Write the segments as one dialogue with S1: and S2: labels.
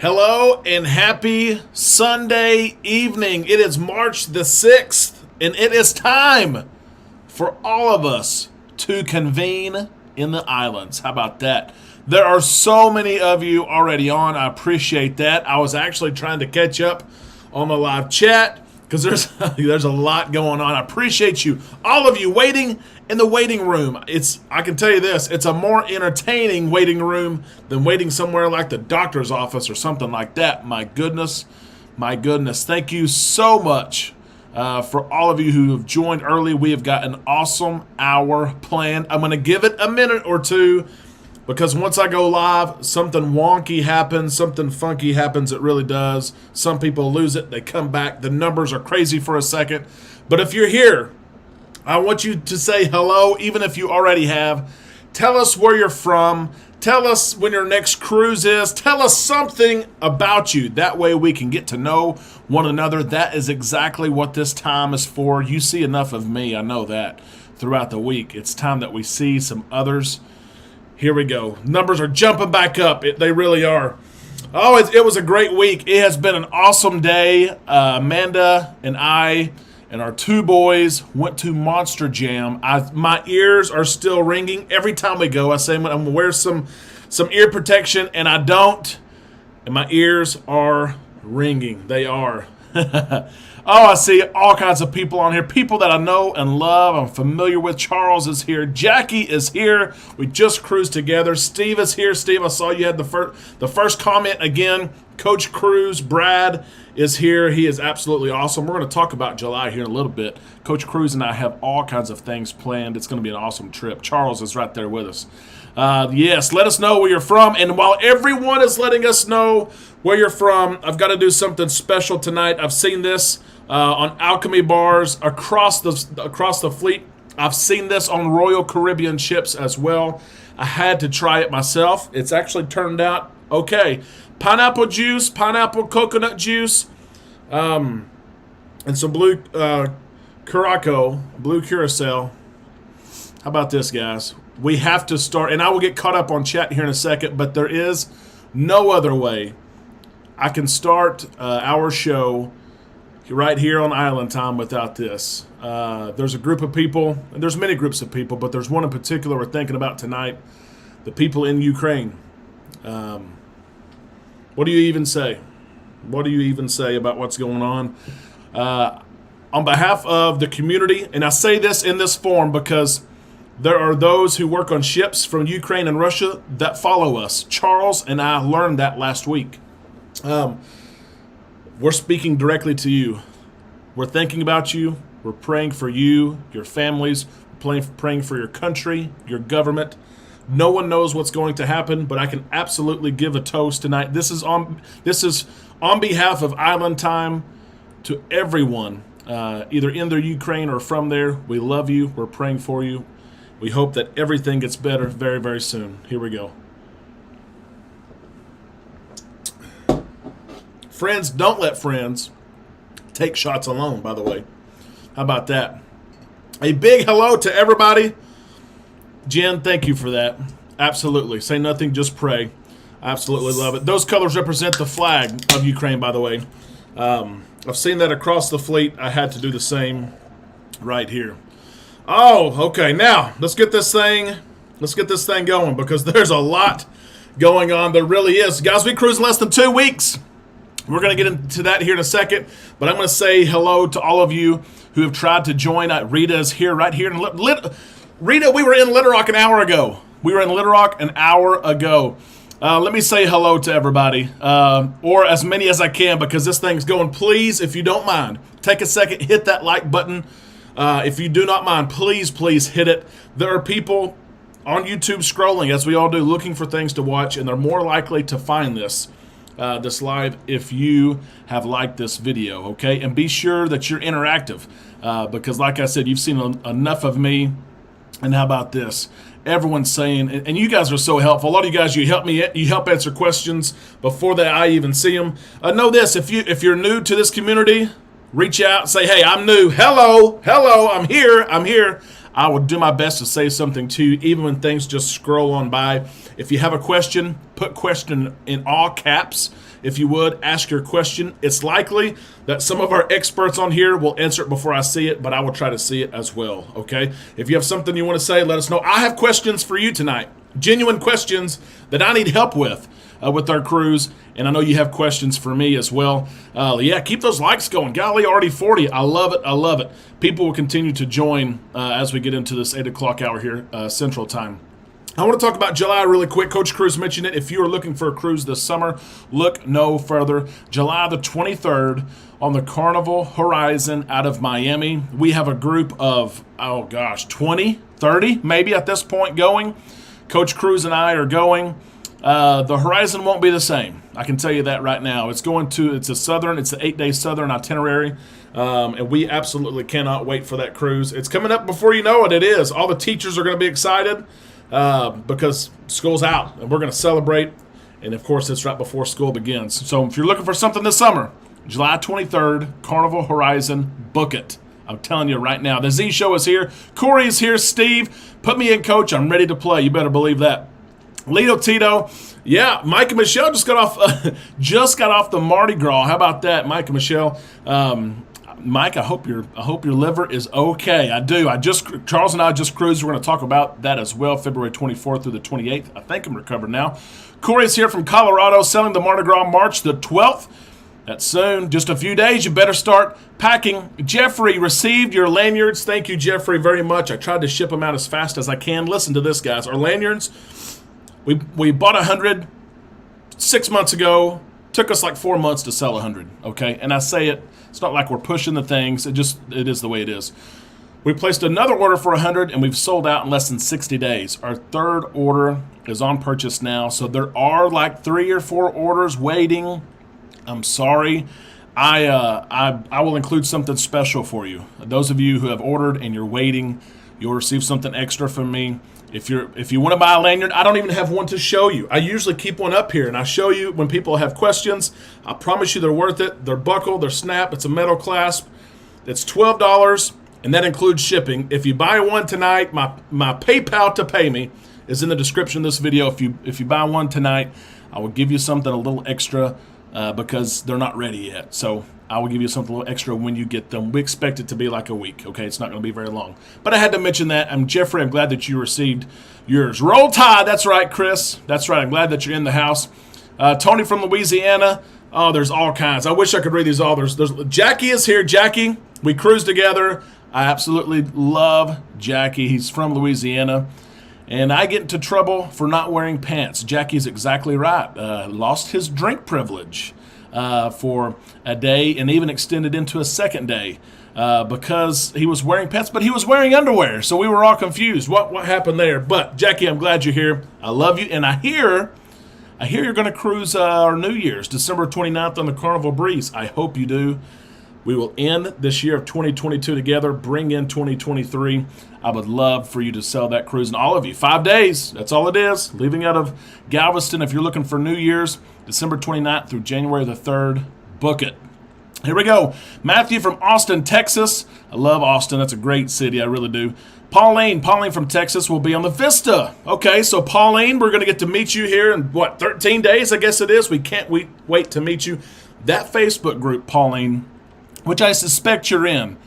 S1: Hello and happy Sunday evening. It is March the 6th, and it is time for all of us to convene in the islands. How about that? There are so many of you already on. I appreciate that. I was actually trying to catch up on the live chat because there's a lot going on. I appreciate you, all of you waiting in the waiting room. I can tell you this, it's a more entertaining waiting room than waiting somewhere like the doctor's office or something like that. My goodness. Thank you so much for all of you who have joined early. We have got an awesome hour planned. I'm going to give it a minute or two because once I go live, something wonky happens, something funky happens. It really does. Some people lose it. They come back. The numbers are crazy for a second. But if you're here, I want you to say hello, even if you already have. Tell us where you're from. Tell us when your next cruise is. Tell us something about you. That way we can get to know one another. That is exactly what this time is for. You see enough of me, I know that, throughout the week. It's time that we see some others. Here we go. Numbers are jumping back up. They really are. Oh, it was a great week. It has been an awesome day. Amanda and I and our two boys went to Monster Jam. My ears are still ringing every time we go. I say I'm going to wear some ear protection, and I don't. And my ears are ringing. They are. Oh, I see all kinds of people on here. People that I know and love. I'm familiar with. Charles is here. Jackie is here. We just cruised together. Steve is here. Steve, I saw you had the first comment again. Coach Cruz, Brad is here. He is absolutely awesome. We're going to talk about July here in a little bit. Coach Cruz and I have all kinds of things planned. It's going to be an awesome trip. Charles is right there with us. Yes, let us know where you're from. And while everyone is letting us know where you're from, I've got to do something special tonight. I've seen this on Alchemy bars across the fleet. I've seen this on Royal Caribbean ships as well. I had to try it myself. It's actually turned out okay. Pineapple juice, pineapple coconut juice, and some blue curacao. How about this, guys? We have to start, and I will get caught up on chat here in a second, but there is no other way I can start our show right here on Island Time without this. There's a group of people, and there's many groups of people, but there's one in particular we're thinking about tonight, the people in Ukraine. What do you even say? What do you even say about what's going on? On behalf of the community, and I say this in this form because there are those who work on ships from Ukraine and Russia that follow us. Charles and I learned that last week. We're speaking directly to you. We're thinking about you. We're praying for you, your families, praying for your country, your government. No one knows what's going to happen, but I can absolutely give a toast tonight. This is on behalf of Island Time to everyone, either in the Ukraine or from there. We love you. We're praying for you. We hope that everything gets better very, very soon. Here we go. Friends don't let friends take shots alone, by the way. How about that? A big hello to everybody. Jen, thank you for that. Absolutely. Say nothing, just pray. I absolutely love it. Those colors represent the flag of Ukraine, by the way. I've seen that across the fleet. I had to do the same right here. Oh, okay. Now, let's get this thing going because there's a lot going on. There really is. Guys, we cruised less than 2 weeks. We're going to get into that here in a second, but I'm going to say hello to all of you who have tried to join. Rita is here, right here. Rita, we were in Little Rock an hour ago. Let me say hello to everybody, or as many as I can, because this thing's going. Please, if you don't mind, take a second, hit that like button. If you do not mind, please hit it. There are people on YouTube scrolling, as we all do, looking for things to watch, and they're more likely to find this live if you have liked this video, okay? And be sure that you're interactive, because like I said, you've seen enough of me. And how about this? Everyone's saying, and you guys are so helpful. A lot of you guys, you help answer questions before that I even see them. Know this: if you're new to this community, reach out, say, hey, I'm new. Hello, I'm here. I will do my best to say something to you, even when things just scroll on by. If you have a question, put question in all caps. if you would, ask your question. It's likely that some of our experts on here will answer it before I see it, but I will try to see it as well, okay? If you have something you want to say, let us know. I have questions for you tonight, genuine questions that I need help with our cruise, and I know you have questions for me as well. Yeah, keep those likes going. Golly, already 40. I love it. I love it. People will continue to join as we get into this 8 o'clock hour here, Central Time. I want to talk about July really quick. Coach Cruz mentioned it. If you are looking for a cruise this summer, look no further. July the 23rd on the Carnival Horizon out of Miami. We have a group of, 20, 30 maybe at this point going. Coach Cruz and I are going. The Horizon won't be the same. I can tell you that right now. It's an 8-day Southern itinerary, and we absolutely cannot wait for that cruise. It's coming up before you know it. It is. All the teachers are going to be excited because school's out, and we're going to celebrate. And, of course, it's right before school begins. So if you're looking for something this summer, July 23rd, Carnival Horizon, book it. I'm telling you right now. The Z Show is here. Corey is here. Steve, put me in, Coach. I'm ready to play. You better believe that. Lito Tito, yeah, Mike and Michelle just got off the Mardi Gras. How about that, Mike and Michelle? Mike, I hope your liver is okay. I do. Charles and I just cruised. We're going to talk about that as well, February 24th through the 28th. I think I'm recovered now. Corey's here from Colorado, selling the Mardi Gras March the 12th. That's soon. Just a few days. You better start packing. Jeffrey received your lanyards. Thank you, Jeffrey, very much. I tried to ship them out as fast as I can. Listen to this, guys. Our lanyards. We bought 100 6 months ago. Took us like 4 months to sell 100, okay? And I say it's not like we're pushing the things. It is the way it is. We placed another order for 100, and we've sold out in less than 60 days. Our third order is on purchase now, so there are like 3 or 4 orders waiting. I'm sorry. I will include something special for you. Those of you who have ordered and you're waiting, you'll receive something extra from me. If you want to buy a lanyard, I don't even have one to show you. I usually keep one up here, and I show you when people have questions. I promise you they're worth it. They're buckle, they're snap. It's a metal clasp. It's $12, and that includes shipping. If you buy one tonight, my PayPal to pay me is in the description of this video. If you buy one tonight, I will give you something a little extra because they're not ready yet. So I will give you something a little extra when you get them. We expect it to be like a week, okay? It's not going to be very long. But I had to mention that. Jeffrey, I'm glad that you received yours. Roll Tide, that's right, Chris. That's right, I'm glad that you're in the house. Tony from Louisiana. Oh, there's all kinds. I wish I could read these all. There's Jackie is here. Jackie, we cruise together. I absolutely love Jackie. He's from Louisiana. And I get into trouble for not wearing pants. Jackie's exactly right. Lost his drink privilege for a day and even extended into a second day because he was wearing pants, but he was wearing underwear. So we were all confused. What happened there? But Jackie, I'm glad you're here. I love you. And I hear you're going to cruise our New Year's, December 29th on the Carnival Breeze. I hope you do. We will end this year of 2022 together, bring in 2023. I would love for you to sell that cruise, and all of you. 5 days, that's all it is. Leaving out of Galveston, if you're looking for New Year's, December 29th through January the 3rd, book it. Here we go. Matthew from Austin, Texas. I love Austin. That's a great city. I really do. Pauline from Texas will be on the Vista. Okay, so Pauline, we're going to get to meet you here in, 13 days, I guess it is. We can't wait to meet you. That Facebook group, Pauline, which I suspect you're in,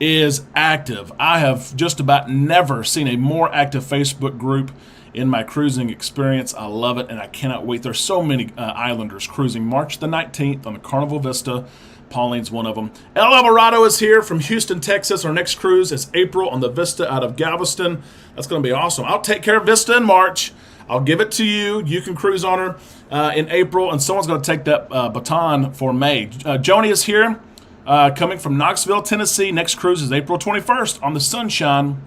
S1: is active. I have just about never seen a more active Facebook group in my cruising experience. I love it, and I cannot wait. There's so many Islanders cruising March the 19th on the Carnival Vista. Pauline's one of them. El Alvarado is here from Houston, Texas. Our next cruise is April on the Vista out of Galveston. That's going to be awesome. I'll take care of Vista in March. I'll give it to you. You can cruise on her in April, and someone's going to take that baton for May. Joni is here. Coming from Knoxville, Tennessee. Next cruise is April 21st on the Sunshine.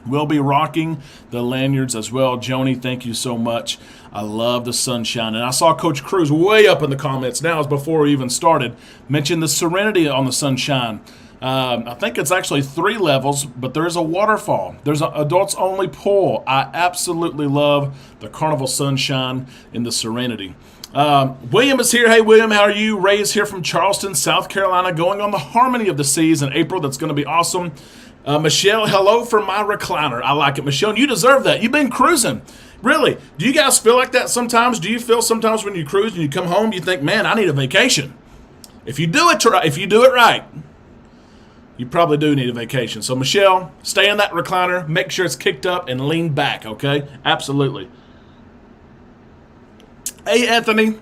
S1: We'll be rocking the lanyards as well. Joni, thank you so much. I love the Sunshine. And I saw Coach Cruz way up in the comments now, as before we even started, mention the Serenity on the Sunshine. I think it's actually 3 levels, but there's a waterfall. There's an adults-only pool. I absolutely love the Carnival Sunshine in the Serenity. William is here. Hey, William, how are you? Ray is here from Charleston, South Carolina, going on the Harmony of the Seas in April. That's going to be awesome. Michelle, hello from my recliner. I like it. Michelle, you deserve that. You've been cruising. Really, do you guys feel like that sometimes? Do you feel sometimes when you cruise and you come home, you think, man, I need a vacation? If you do it right, you probably do need a vacation. So, Michelle, stay in that recliner. Make sure it's kicked up and lean back, okay? Absolutely. Hey, Anthony.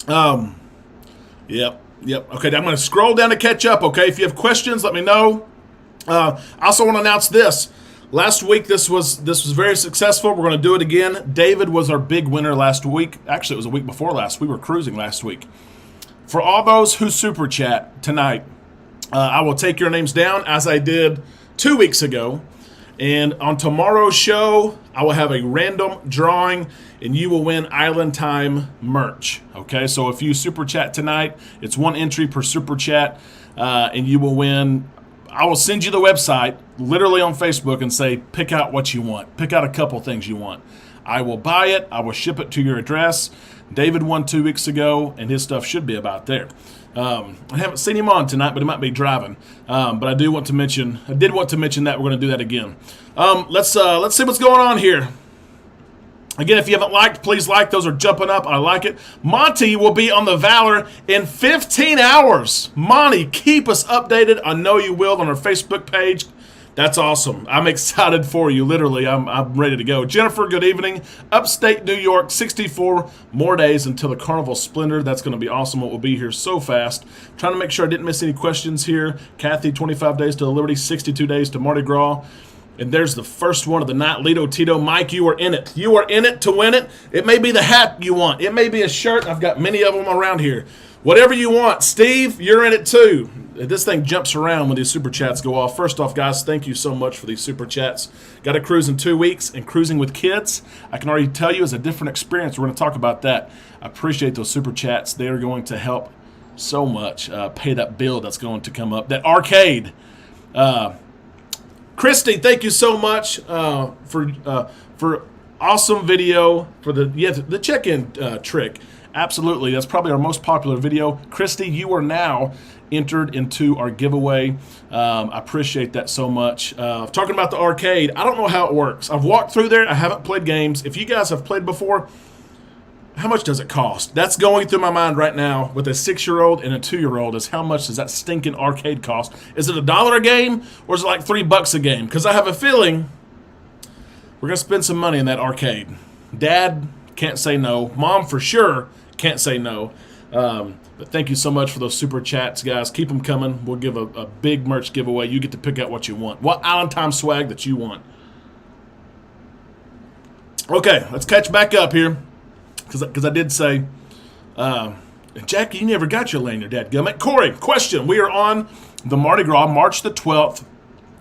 S1: Yep. Okay, I'm going to scroll down to catch up, okay? If you have questions, let me know. I also want to announce this. Last week, this was very successful. We're going to do it again. David was our big winner last week. Actually, it was a week before last. We were cruising last week. For all those who super chat tonight, I will take your names down as I did 2 weeks ago. And on tomorrow's show, I will have a random drawing, and you will win Island Time merch. Okay, so if you super chat tonight, it's one entry per super chat, and you will win. I will send you the website literally on Facebook and say, pick out what you want. Pick out a couple things you want. I will buy it. I will ship it to your address. David won 2 weeks ago, and his stuff should be about there. I haven't seen him on tonight, but he might be driving. But I did want to mention that we're going to do that again. Let's see what's going on here. Again, if you haven't liked, please like. Those are jumping up. I like it. Monty will be on the Valor in 15 hours. Monty, keep us updated. I know you will on our Facebook page. That's awesome. I'm excited for you. Literally, I'm ready to go. Jennifer, good evening. Upstate New York, 64 more days until the Carnival Splendor. That's going to be awesome. It will be here so fast. Trying to make sure I didn't miss any questions here. Kathy, 25 days to Liberty, 62 days to Mardi Gras. And there's the first one of the night, Lito Tito. Mike, you are in it. You are in it to win it. It may be the hat you want. It may be a shirt. I've got many of them around here. Whatever you want. Steve, you're in it too. This thing jumps around when these super chats go off. First off, guys, thank you so much for these super chats. Got to cruise in 2 weeks, and cruising with kids, I can already tell you, is a different experience. We're going to talk about that. I appreciate those super chats. They are going to help so much pay that bill that's going to come up. That arcade. Christy, thank you so much for awesome video for the check-in trick. Absolutely, that's probably our most popular video. Christy, you are now entered into our giveaway. I appreciate that so much. Talking about the arcade, I don't know how it works. I've walked through there. I haven't played games. If you guys have played before, how much does it cost? That's going through my mind right now with a 6-year-old and a 2-year-old is how much does that stinking arcade cost? Is it $1 a game or is it like $3 a game? Because I have a feeling we're going to spend some money in that arcade. Dad can't say no. Mom for sure can't say no. But thank you so much for those super chats, guys. Keep them coming. We'll give a big merch giveaway. You get to pick out what you want. What Island Time swag that you want. Okay, let's catch back up here. Because I did say, Jackie, you never got your lanyard, dadgummit. Corey, question. We are on the Mardi Gras, March the 12th.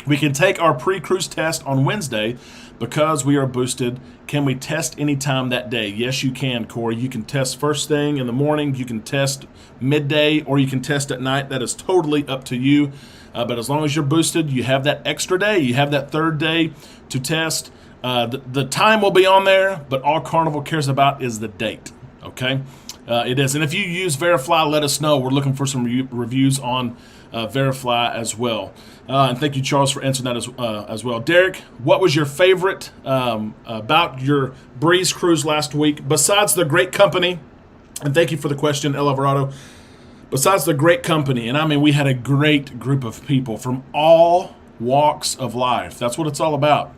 S1: We can take our pre-cruise test on Wednesday because we are boosted. Can we test anytime that day? Yes, you can, Corey. You can test first thing in the morning. You can test midday, or you can test at night. That is totally up to you. But as long as you're boosted, you have that extra day. You have that third day to test. The time will be on there, but all Carnival cares about is the date, okay? It is. And if you use Verifly, let us know. We're looking for some reviews on Verifly as well. And thank you, Charles, for answering that as well. Derek, what was your favorite about your Breeze cruise last week, besides the great company? And thank you for the question, El Alvarado. Besides the great company, and I mean, we had a great group of people from all walks of life. That's what it's all about.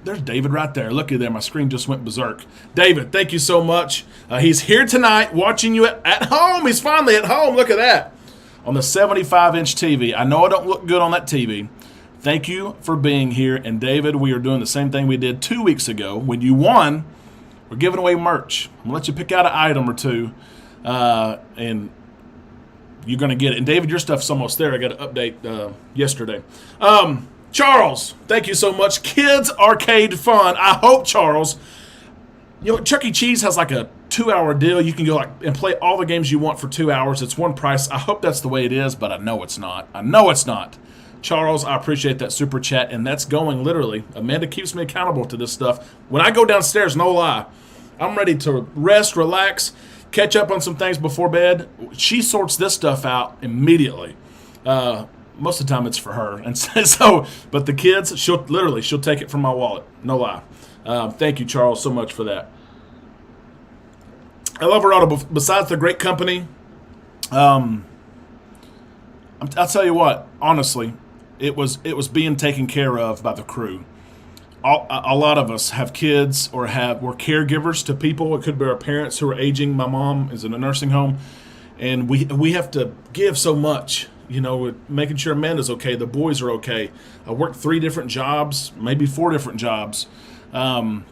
S1: There's David right there. Looky there. My screen just went berserk. David, thank you so much. He's here tonight watching you at home. He's finally at home. Look at that. On the 75-inch TV. I know I don't look good on that TV. Thank you for being here. And, David, we are doing the same thing we did 2 weeks ago. When you won, we're giving away merch. I'm going to let you pick out an item or two, and you're going to get it. And, David, your stuff's almost there. I got to update yesterday. Charles, thank you so much. Kids Arcade Fun. I hope, Charles, Chuck E. Cheese has like a 2-hour deal. You can go and play all the games you want for 2 hours. It's one price. I hope that's the way it is, but I know it's not. I know it's not. Charles, I appreciate that super chat, and that's going literally. Amanda keeps me accountable to this stuff. When I go downstairs, no lie, I'm ready to rest, relax, catch up on some things before bed. She sorts this stuff out immediately. most of the time it's for her. And so, but the kids, she'll take it from my wallet. No lie. Thank you, Charles, so much for that. I love Verado. Besides the great company, I'll tell you what. Honestly, it was being taken care of by the crew. A lot of us have kids or we're caregivers to people. It could be our parents who are aging. My mom is in a nursing home, and we have to give so much. Making sure Amanda's okay, the boys are okay. I worked 3 different jobs, maybe 4 different jobs, and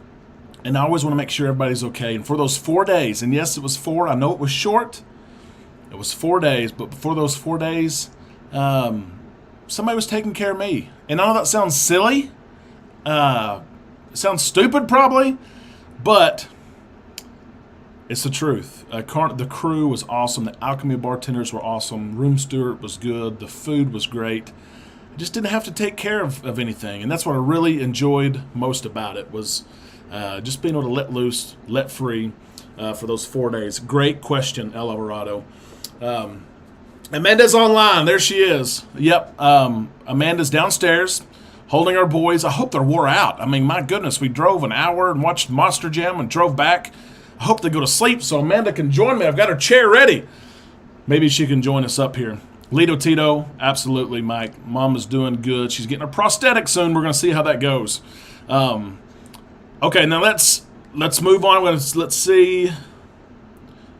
S1: I always want to make sure everybody's okay. And for those 4 days, and yes, it was 4. I know it was short. It was 4 days, but before those 4 days, somebody was taking care of me. And I know that sounds silly. Sounds stupid probably, but it's the truth. The crew was awesome. The Alchemy bartenders were awesome. Room steward was good. The food was great. I just didn't have to take care of anything, and that's what I really enjoyed most about it was just being able to let loose, let free for those 4 days. Great question, El Alvarado. Amanda's online. There she is. Yep. Amanda's downstairs holding our boys. I hope they're wore out. I mean, my goodness, we drove an hour and watched Monster Jam and drove back. I hope they go to sleep so Amanda can join me. I've got her chair ready. Maybe she can join us up here. Lito Tito, absolutely, Mike. Mom is doing good. She's getting a prosthetic soon. We're going to see how that goes. Okay, now let's move on. Let's see.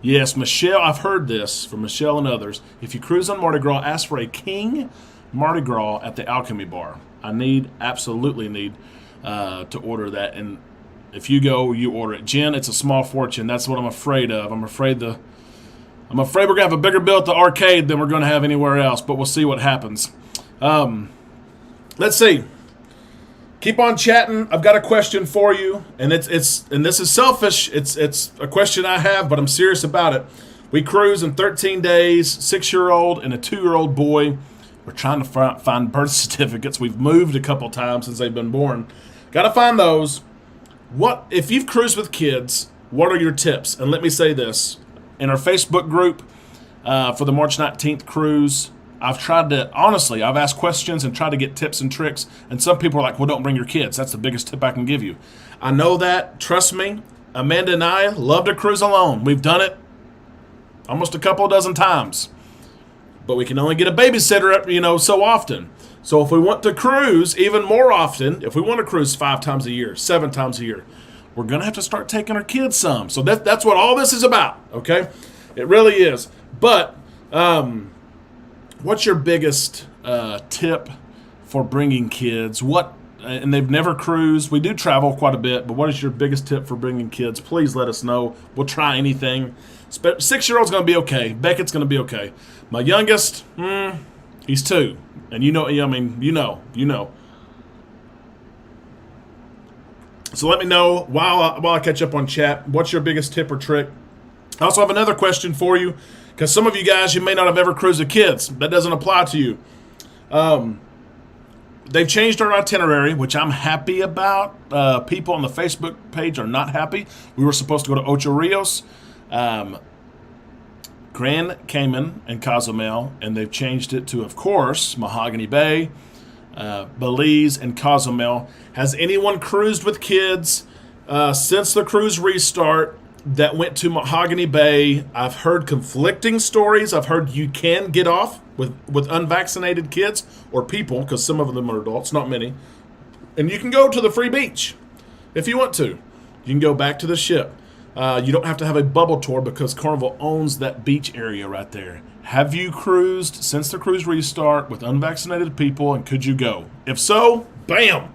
S1: Yes, Michelle, I've heard this from Michelle and others. If you cruise on Mardi Gras, ask for a King Mardi Gras at the Alchemy bar. I absolutely need to order that. And if you go, you order it. Jen, it's a small fortune. That's what I'm afraid of. I'm afraid we're going to have a bigger bill at the arcade than we're going to have anywhere else, but we'll see what happens. Let's see. Keep on chatting. I've got a question for you, and and this is selfish. It's a question I have, but I'm serious about it. We cruise in 13 days, 6-year-old and a 2-year-old boy. We're trying to find birth certificates. We've moved a couple times since they've been born. Got to find those. What if you've cruised with kids? What are your tips? And let me say this: in our Facebook group for the March 19th cruise, I've asked questions and tried to get tips and tricks. And some people are like, "Well, don't bring your kids." That's the biggest tip I can give you. I know that. Trust me. Amanda and I love to cruise alone. We've done it almost a couple dozen times. But we can only get a babysitter, so often. So if we want to cruise even more often, if we want to cruise 5 times a year, 7 times a year, we're going to have to start taking our kids some. So that's what all this is about, okay? It really is. But what's your biggest tip for bringing kids? And they've never cruised. We do travel quite a bit, but what is your biggest tip for bringing kids? Please let us know. We'll try anything. 6-year-old's going to be okay. Beckett's going to be okay. My youngest, he's 2. And you know. So let me know while I catch up on chat, what's your biggest tip or trick? I also have another question for you, because some of you guys, you may not have ever cruised with kids. That doesn't apply to you. They've changed our itinerary, which I'm happy about. People on the Facebook page are not happy. We were supposed to go to Ocho Rios, Grand Cayman, and Cozumel, and they've changed it to, of course, Mahogany Bay, Belize, and Cozumel. Has anyone cruised with kids since the cruise restart that went to Mahogany Bay? I've heard conflicting stories. I've heard you can get off with unvaccinated kids or people, because some of them are adults, not many. And you can go to the free beach if you want to. You can go back to the ship. You don't have to have a bubble tour because Carnival owns that beach area right there. Have you cruised since the cruise restart with unvaccinated people, and could you go? If so, bam!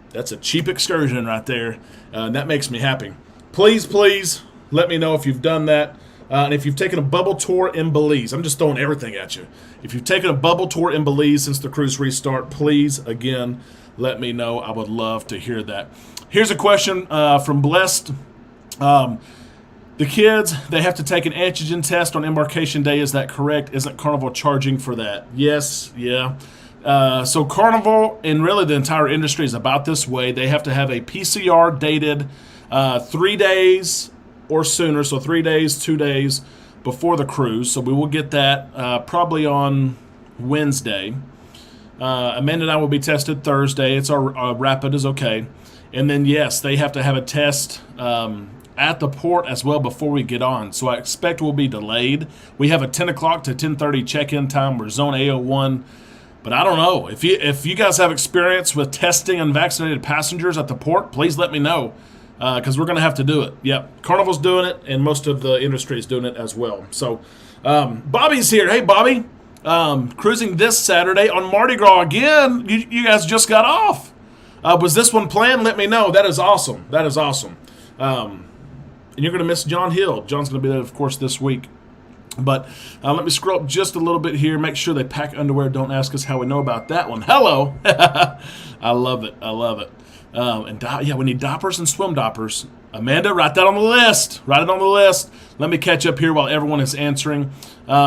S1: That's a cheap excursion right there, and that makes me happy. Please let me know if you've done that. And if you've taken a bubble tour in Belize. I'm just throwing everything at you. If you've taken a bubble tour in Belize since the cruise restart, please, again, let me know. I would love to hear that. Here's a question from Blessed. The kids, they have to take an antigen test on embarkation day. Is that correct? Isn't Carnival charging for that? Yes, yeah. So Carnival, and really the entire industry, is about this way. They have to have a PCR dated 3 days or sooner. So 3 days, 2 days before the cruise. So we will get that probably on Wednesday. Amanda and I will be tested Thursday. It's our rapid is okay. And then, yes, they have to have a test at the port as well before we get on. So I expect we'll be delayed. We have a 10 o'clock to 10:30 check-in time. We're zone A01. But I don't know. If you guys have experience with testing unvaccinated passengers at the port, please let me know. Because we're going to have to do it. Yep, Carnival's doing it, and most of the industry is doing it as well. So Bobby's here. Hey, Bobby. Cruising this Saturday on Mardi Gras again. You guys just got off. Was this one planned? Let me know. That is awesome. That is awesome. And you're going to miss John Hill. John's going to be there, of course, this week. But let me scroll up just a little bit here. Make sure they pack underwear. Don't ask us how we know about that one. Hello. I love it. I love it. We need doppers and swim doppers. Amanda, write that on the list. Write it on the list. Let me catch up here while everyone is answering.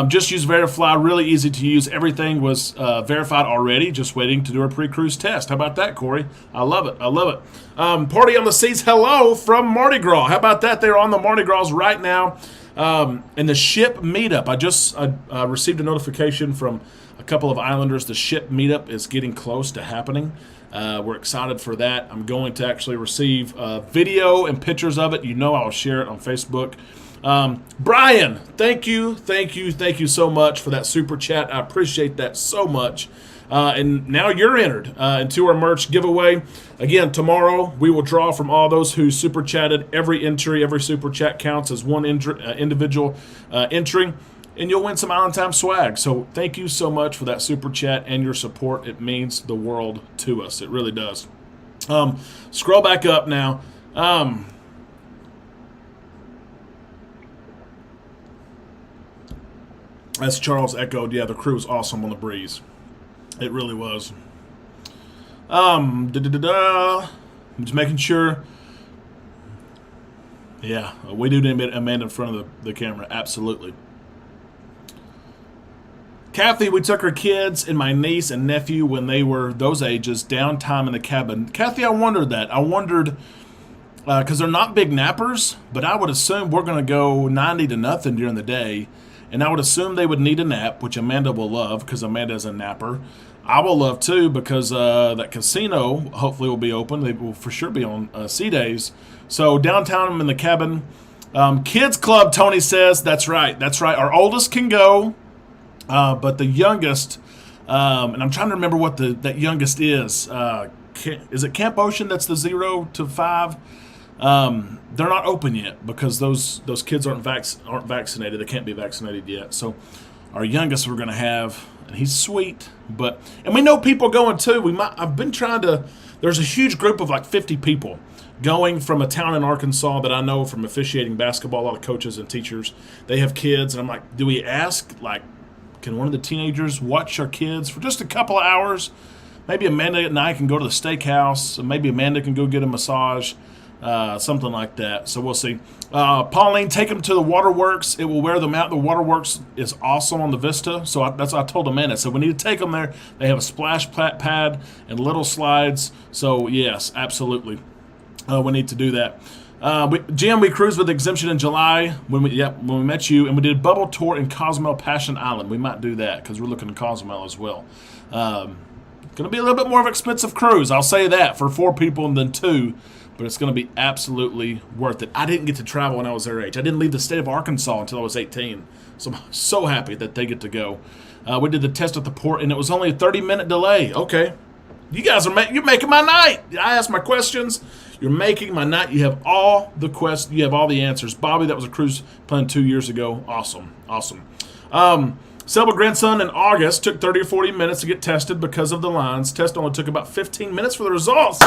S1: Just use Verifly. Really easy to use. Everything was verified already. Just waiting to do a pre-cruise test. How about that, Corey? I love it. I love it. Party on the Seas. Hello from Mardi Gras. How about that? They're on the Mardi Gras right now. And the ship meetup. I just received a notification from a couple of islanders. The ship meetup is getting close to happening. We're excited for that. I'm going to actually receive video and pictures of it. You know I'll share it on Facebook. Brian, thank you so much for that super chat. I appreciate that so much. And now you're entered into our merch giveaway. Again, tomorrow we will draw from all those who super chatted. Every entry, every super chat counts as one individual entry. And you'll win some Island Time swag. So thank you so much for that super chat and your support. It means the world to us. It really does. Scroll back up now. As Charles echoed, yeah, the crew was awesome on the breeze. It really was. I'm just making sure. Yeah, we do need Amanda in front of the camera. Absolutely. Kathy, we took her kids and my niece and nephew when they were those ages, downtime in the cabin. Kathy, I wondered that. I wondered, because they're not big nappers, but I would assume we're going to go 90-0 during the day, and I would assume they would need a nap, which Amanda will love because Amanda's a napper. I will love, too, because that casino hopefully will be open. They will for sure be on sea days. So downtime in the cabin. Kids Club, Tony says. That's right. That's right. Our oldest can go. But the youngest, and I'm trying to remember what that youngest is. Is it Camp Ocean? That's the 0 to 5. They're not open yet because those kids aren't vaccinated. They can't be vaccinated yet. So our youngest we're going to have, and he's sweet. And we know people going too. I've been trying to. There's a huge group of like 50 people going from a town in Arkansas that I know from officiating basketball. A lot of coaches and teachers. They have kids, and I'm like, do we ask like? Can one of the teenagers watch our kids for just a couple of hours? Maybe Amanda and I can go to the steakhouse. Maybe Amanda can go get a massage, something like that. So we'll see. Pauline, take them to the waterworks. It will wear them out. The waterworks is awesome on the Vista. So that's what I told Amanda. So we need to take them there. They have a splash pad and little slides. So yes, absolutely. We need to do that. Jim, we cruised with Exemption in July when we met you, and we did a bubble tour in Cozumel Passion Island. We might do that because we're looking at Cozumel as well. Going to be a little bit more of an expensive cruise, I'll say that, for 4 people than 2, but it's going to be absolutely worth it. I didn't get to travel when I was their age. I didn't leave the state of Arkansas until I was 18, so I'm so happy that they get to go. We did the test at the port, and it was only a 30-minute delay. Okay. You guys you're making my night. I asked my questions. You're making my night. You have all the questions. You have all the answers. Bobby, that was a cruise planned 2 years ago. Awesome. Selma grandson in August took 30 or 40 minutes to get tested because of the lines. Test only took about 15 minutes for the results.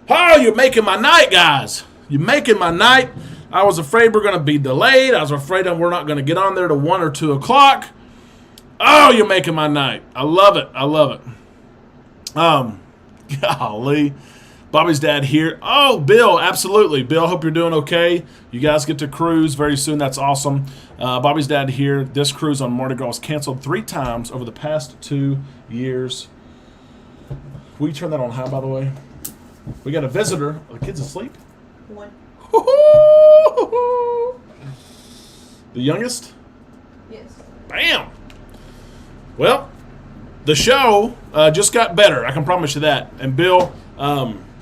S1: Oh, you're making my night, guys. You're making my night. I was afraid we're going to be delayed. I was afraid that we're not going to get on there to 1 or 2 o'clock. Oh, you're making my night. I love it. I love it. Golly. Bobby's dad here. Oh, Bill, absolutely. Bill, hope you're doing okay. You guys get to cruise very soon. That's awesome. Bobby's dad here. This cruise on Mardi Gras was canceled 3 times over the past 2 years. Will you turn that on high, by the way? We got a visitor. Are the kids asleep?
S2: 1.
S1: The youngest?
S2: Yes.
S1: Bam! Well, the show just got better. I can promise you that. And Bill,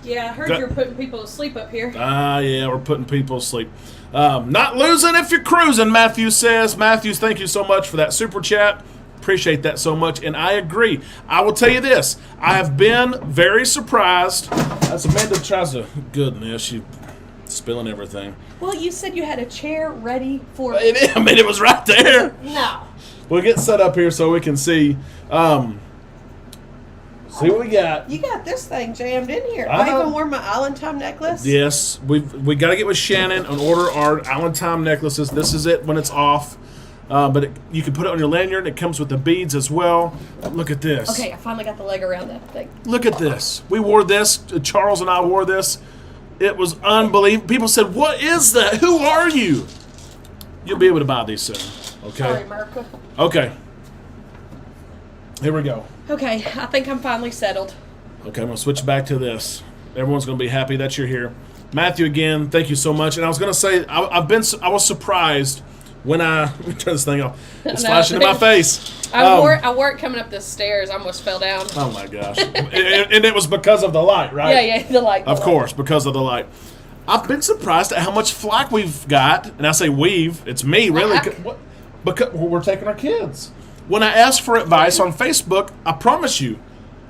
S2: yeah, I heard you're putting people to sleep up here.
S1: Yeah, we're putting people to sleep. Not losing if you're cruising, Matthew says. Matthews, thank you so much for that super chat. Appreciate that so much, and I agree. I will tell you this. I have been very surprised. As Amanda tries to... Goodness, she's spilling everything.
S2: Well, you said you had a chair ready for...
S1: It was right there.
S2: No.
S1: We'll get set up here so we can see. See what we got.
S2: You got this thing jammed in here.
S1: I
S2: I even wore my Island Time necklace.
S1: Yes, we got to get with Shannon and order our Island Time necklaces. This is it when it's off. But you can put it on your lanyard. It comes with the beads as well. Look at this.
S2: Okay, I finally got the leg around that thing.
S1: Look at this. We wore this. Charles and I wore this. It was unbelievable. People said, "What is that? Who are you?" You'll be able to buy these soon. Okay.
S2: Sorry, America.
S1: Okay. Here we go.
S2: Okay, I think I'm finally settled.
S1: Okay, I'm going to switch back to this. Everyone's going to be happy that you're here. Matthew, again, thank you so much. And I was going to say, I was surprised when let me turn this thing off. It's flashing in my face.
S2: I wore it coming up the stairs. I almost fell down.
S1: Oh, my gosh. and it was because of the light, right?
S2: Yeah, the light.
S1: Of course, because of the light. I've been surprised at how much flack we've got. And I say we've. It's me, really. Because we're taking our kids. When I ask for advice on Facebook, I promise you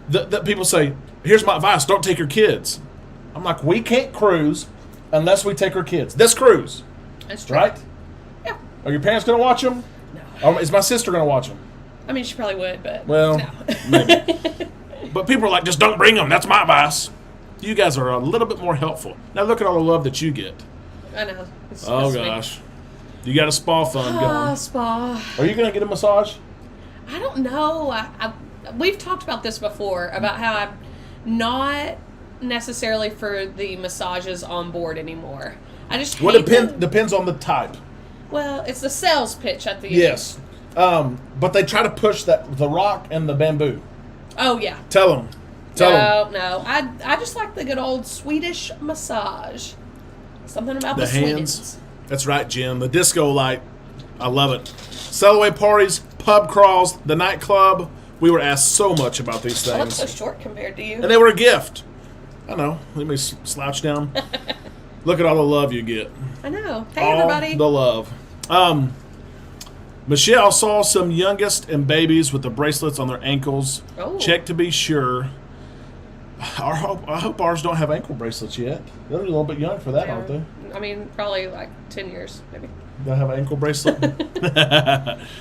S1: that people say, here's my advice, don't take your kids. I'm like, we can't cruise unless we take our kids. This cruise.
S2: That's true.
S1: Right?
S2: Yeah.
S1: Are your parents going to watch them?
S2: No.
S1: Or is my sister going to watch them?
S2: I mean, she probably would, but
S1: well,
S2: no.
S1: Maybe. But people are like, just don't bring them. That's my advice. You guys are a little bit more helpful. Now look at all the love that you get.
S2: I know.
S1: Oh, gosh. You got a spa fund going.
S2: Spa.
S1: Are you going to get a massage?
S2: I don't know. We've talked about this before, about how I'm not necessarily for the massages on board anymore. I just hate
S1: depends on the type.
S2: Well, it's the sales pitch at the end.
S1: Yes. But they try to push the rock and the bamboo.
S2: Oh, yeah.
S1: Tell them.
S2: No. I just like the good old Swedish massage. Something about the
S1: hands.
S2: Swedes.
S1: That's right, Jim. The disco light. I love it. Sail-away parties, pub crawls, the nightclub. We were asked so much about these things.
S2: I look so short compared to you.
S1: And they were a gift. I know. Let me slouch down. Look at all the love you get.
S2: I know. Hey, everybody.
S1: The love. Michelle saw some youngest and babies with the bracelets on their ankles.
S2: Oh.
S1: Check to be sure. I hope ours don't have ankle bracelets yet. They're a little bit young for that, aren't they?
S2: I mean, probably like 10 years, maybe.
S1: They'll have an ankle bracelet?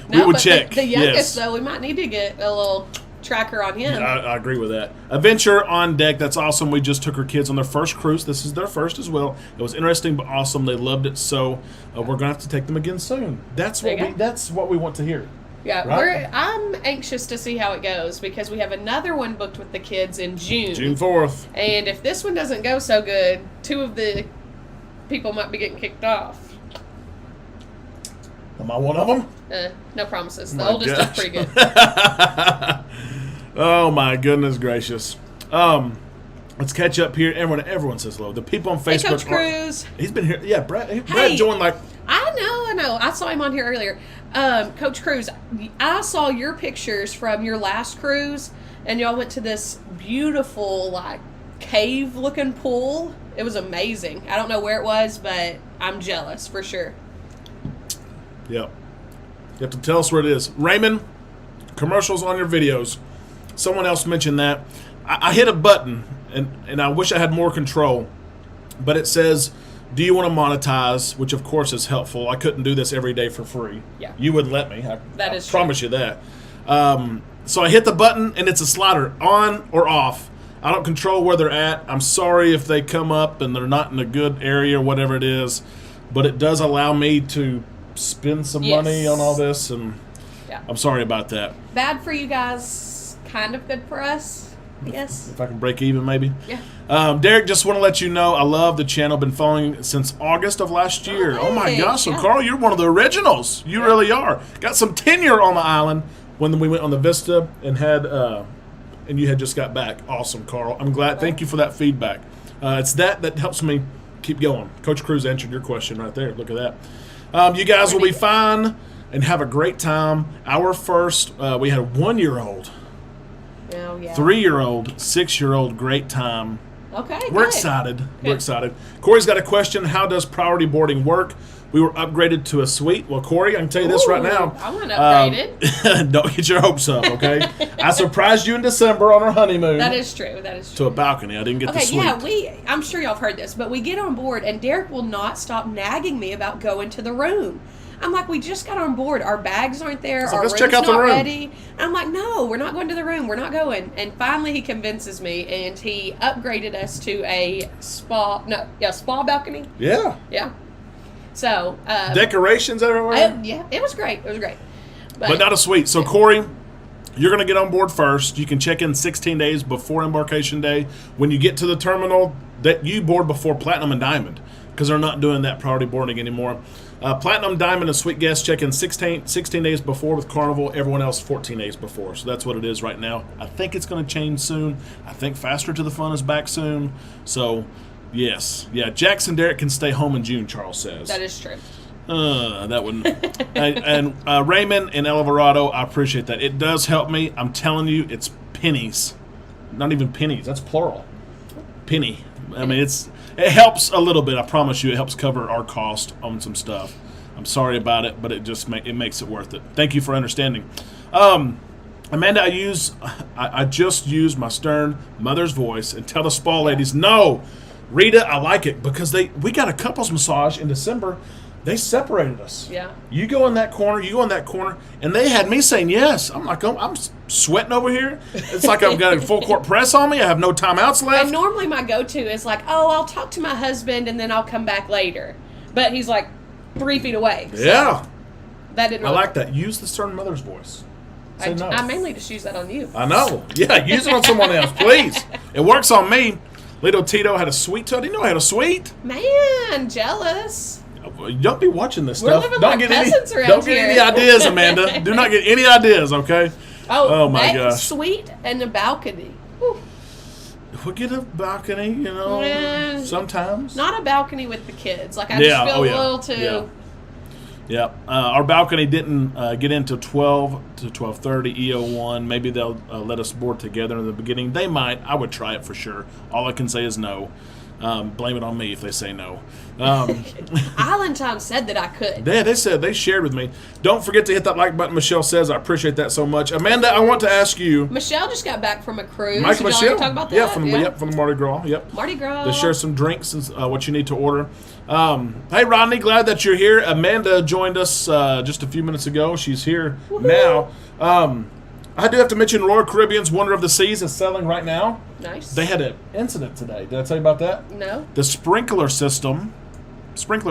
S2: We
S1: would check.
S2: The youngest, though, we might need to get a little tracker on him.
S1: I agree with that. Adventure on deck. That's awesome. We just took our kids on their first cruise. This is their first as well. It was interesting but awesome. They loved it. So we're going to have to take them again soon. That's what we want to hear.
S2: Yeah,
S1: right?
S2: I'm anxious to see how it goes because we have another one booked with the kids in June.
S1: June 4th.
S2: And if this one doesn't go so good, 2 of the people might be getting kicked off.
S1: Am I one of them?
S2: No promises. The oldest is pretty good.
S1: Oh, my goodness gracious. Let's catch up here. Everyone says hello. The people on Facebook.
S2: Hey, Coach Cruz.
S1: He's been here. Yeah, Brad joined like...
S2: I know. I saw him on here earlier. Coach Cruz, I saw your pictures from your last cruise, and y'all went to this beautiful, like, cave-looking pool. It was amazing. I don't know where it was, but I'm jealous for sure.
S1: Yep. You have to tell us where it is. Raymond, commercials on your videos. Someone else mentioned that. I hit a button, and I wish I had more control, but it says, do you want to monetize, which of course is helpful. I couldn't do this every day for free.
S2: Yeah.
S1: You wouldn't let me.
S2: That is
S1: true. I promise you that. So I hit the button, and it's a slider, on or off. I don't control where they're at. I'm sorry if they come up and they're not in a good area or whatever it is, but it does allow me to spend some money on all this, and I'm sorry about that.
S2: Bad for you guys, kind of good for us, I guess.
S1: If I can break even, maybe.
S2: Yeah.
S1: Derek, just want to let you know, I love the channel. Been following since August of last year. Oh my gosh. So, Carl, you're one of the originals. You really are. Got some tenure on the island when we went on the Vista and had, and you had just got back. Awesome, Carl. I'm glad. Thank you for that feedback. It's that helps me keep going. Coach Cruz answered your question right there. Look at that. You guys will be fine and have a great time. Our first, we had a 1-year-old.
S2: Oh, yeah.
S1: 3-year-old, 6-year-old, great time.
S2: Okay,
S1: We're
S2: good.
S1: excited.
S2: Good.
S1: We're excited. Corey's got a question. How does priority boarding work? We were upgraded to a suite. Well, Corey, I can tell you this right now.
S2: I want upgraded.
S1: Don't get your hopes up, okay? I surprised you in December on our honeymoon.
S2: That is true. That is true.
S1: To a balcony. I didn't get the suite.
S2: Yeah, I'm sure y'all have heard this, but we get on board, and Derek will not stop nagging me about going to the room. I'm like, we just got on board. Our bags aren't there.
S1: Like,
S2: our
S1: let's
S2: room's
S1: check out the
S2: not
S1: room.
S2: ready. And I'm like, no, we're not going to the room. We're not going. And finally, he convinces me, and he upgraded us to a spa balcony.
S1: Yeah.
S2: Yeah. So
S1: Decorations everywhere.
S2: yeah, it was great. It was great.
S1: But not a suite. So, Corey, you're going to get on board first. You can check in 16 days before embarkation day. When you get to the terminal, that you board before Platinum and Diamond, because they're not doing that priority boarding anymore. Platinum, Diamond, and Suite guests check in 16 days before with Carnival. Everyone else 14 days before. So that's what it is right now. I think it's going to change soon. I think Faster to the Fun is back soon. So, yes. Yeah, Jackson Derrick can stay home in June, Charles says.
S2: That is true.
S1: That wouldn't. and Raymond and El Alvarado, I appreciate that. It does help me. I'm telling you, it's pennies. Not even pennies. That's plural. Penny. I mean, it helps a little bit. I promise you, it helps cover our cost on some stuff. I'm sorry about it, but it just makes it worth it. Thank you for understanding. Amanda, I just use my stern mother's voice and tell the spa ladies, no, Rita, I like it, because we got a couples massage in December. They separated us.
S2: Yeah.
S1: You go in that corner, you go in that corner, and they had me saying yes. I'm like, I'm sweating over here. It's like I've got a full court press on me. I have no timeouts left.
S2: And normally my go-to is like, I'll talk to my husband and then I'll come back later. But he's like 3 feet away. So
S1: Yeah.
S2: that didn't
S1: I
S2: really
S1: like that. Use the stern mother's voice. Say no.
S2: I mainly just use that on you.
S1: I know. Yeah, use it on someone else, please. It works on me. Little Tito had a suite. So I didn't know I had a suite.
S2: Man, jealous.
S1: Don't be watching this
S2: We're
S1: stuff.
S2: living
S1: Don't
S2: like
S1: get
S2: peasants
S1: any.
S2: around
S1: Don't get
S2: here.
S1: any ideas, Amanda. Do not get any ideas. Okay.
S2: Oh
S1: my
S2: that
S1: gosh.
S2: Suite and a balcony. Whew.
S1: We'll get a balcony, sometimes.
S2: Not a balcony with the kids. Like, I just feel a little too...
S1: Yeah. Yep. Our balcony didn't get into 12 to 12:30 EO1. Maybe they'll let us board together in the beginning. They might. I would try it for sure. All I can say is no. Blame it on me if they say no.
S2: Island Time said that I could.
S1: They shared with me. Don't forget to hit that like button, Michelle says. I appreciate that so much. Amanda, I want to ask you.
S2: Michelle just got back from a cruise.
S1: Michael
S2: Did y'all
S1: Michelle.
S2: talk about that?
S1: Yeah, from the Mardi Gras. Yep.
S2: Mardi Gras.
S1: To share some drinks and what you need to order. Hey, Rodney, glad that you're here. Amanda joined us just a few minutes ago. She's here now. I do have to mention Royal Caribbean's Wonder of the Seas is selling right now.
S2: Nice.
S1: They had an incident today. Did I tell you about that?
S2: No.
S1: The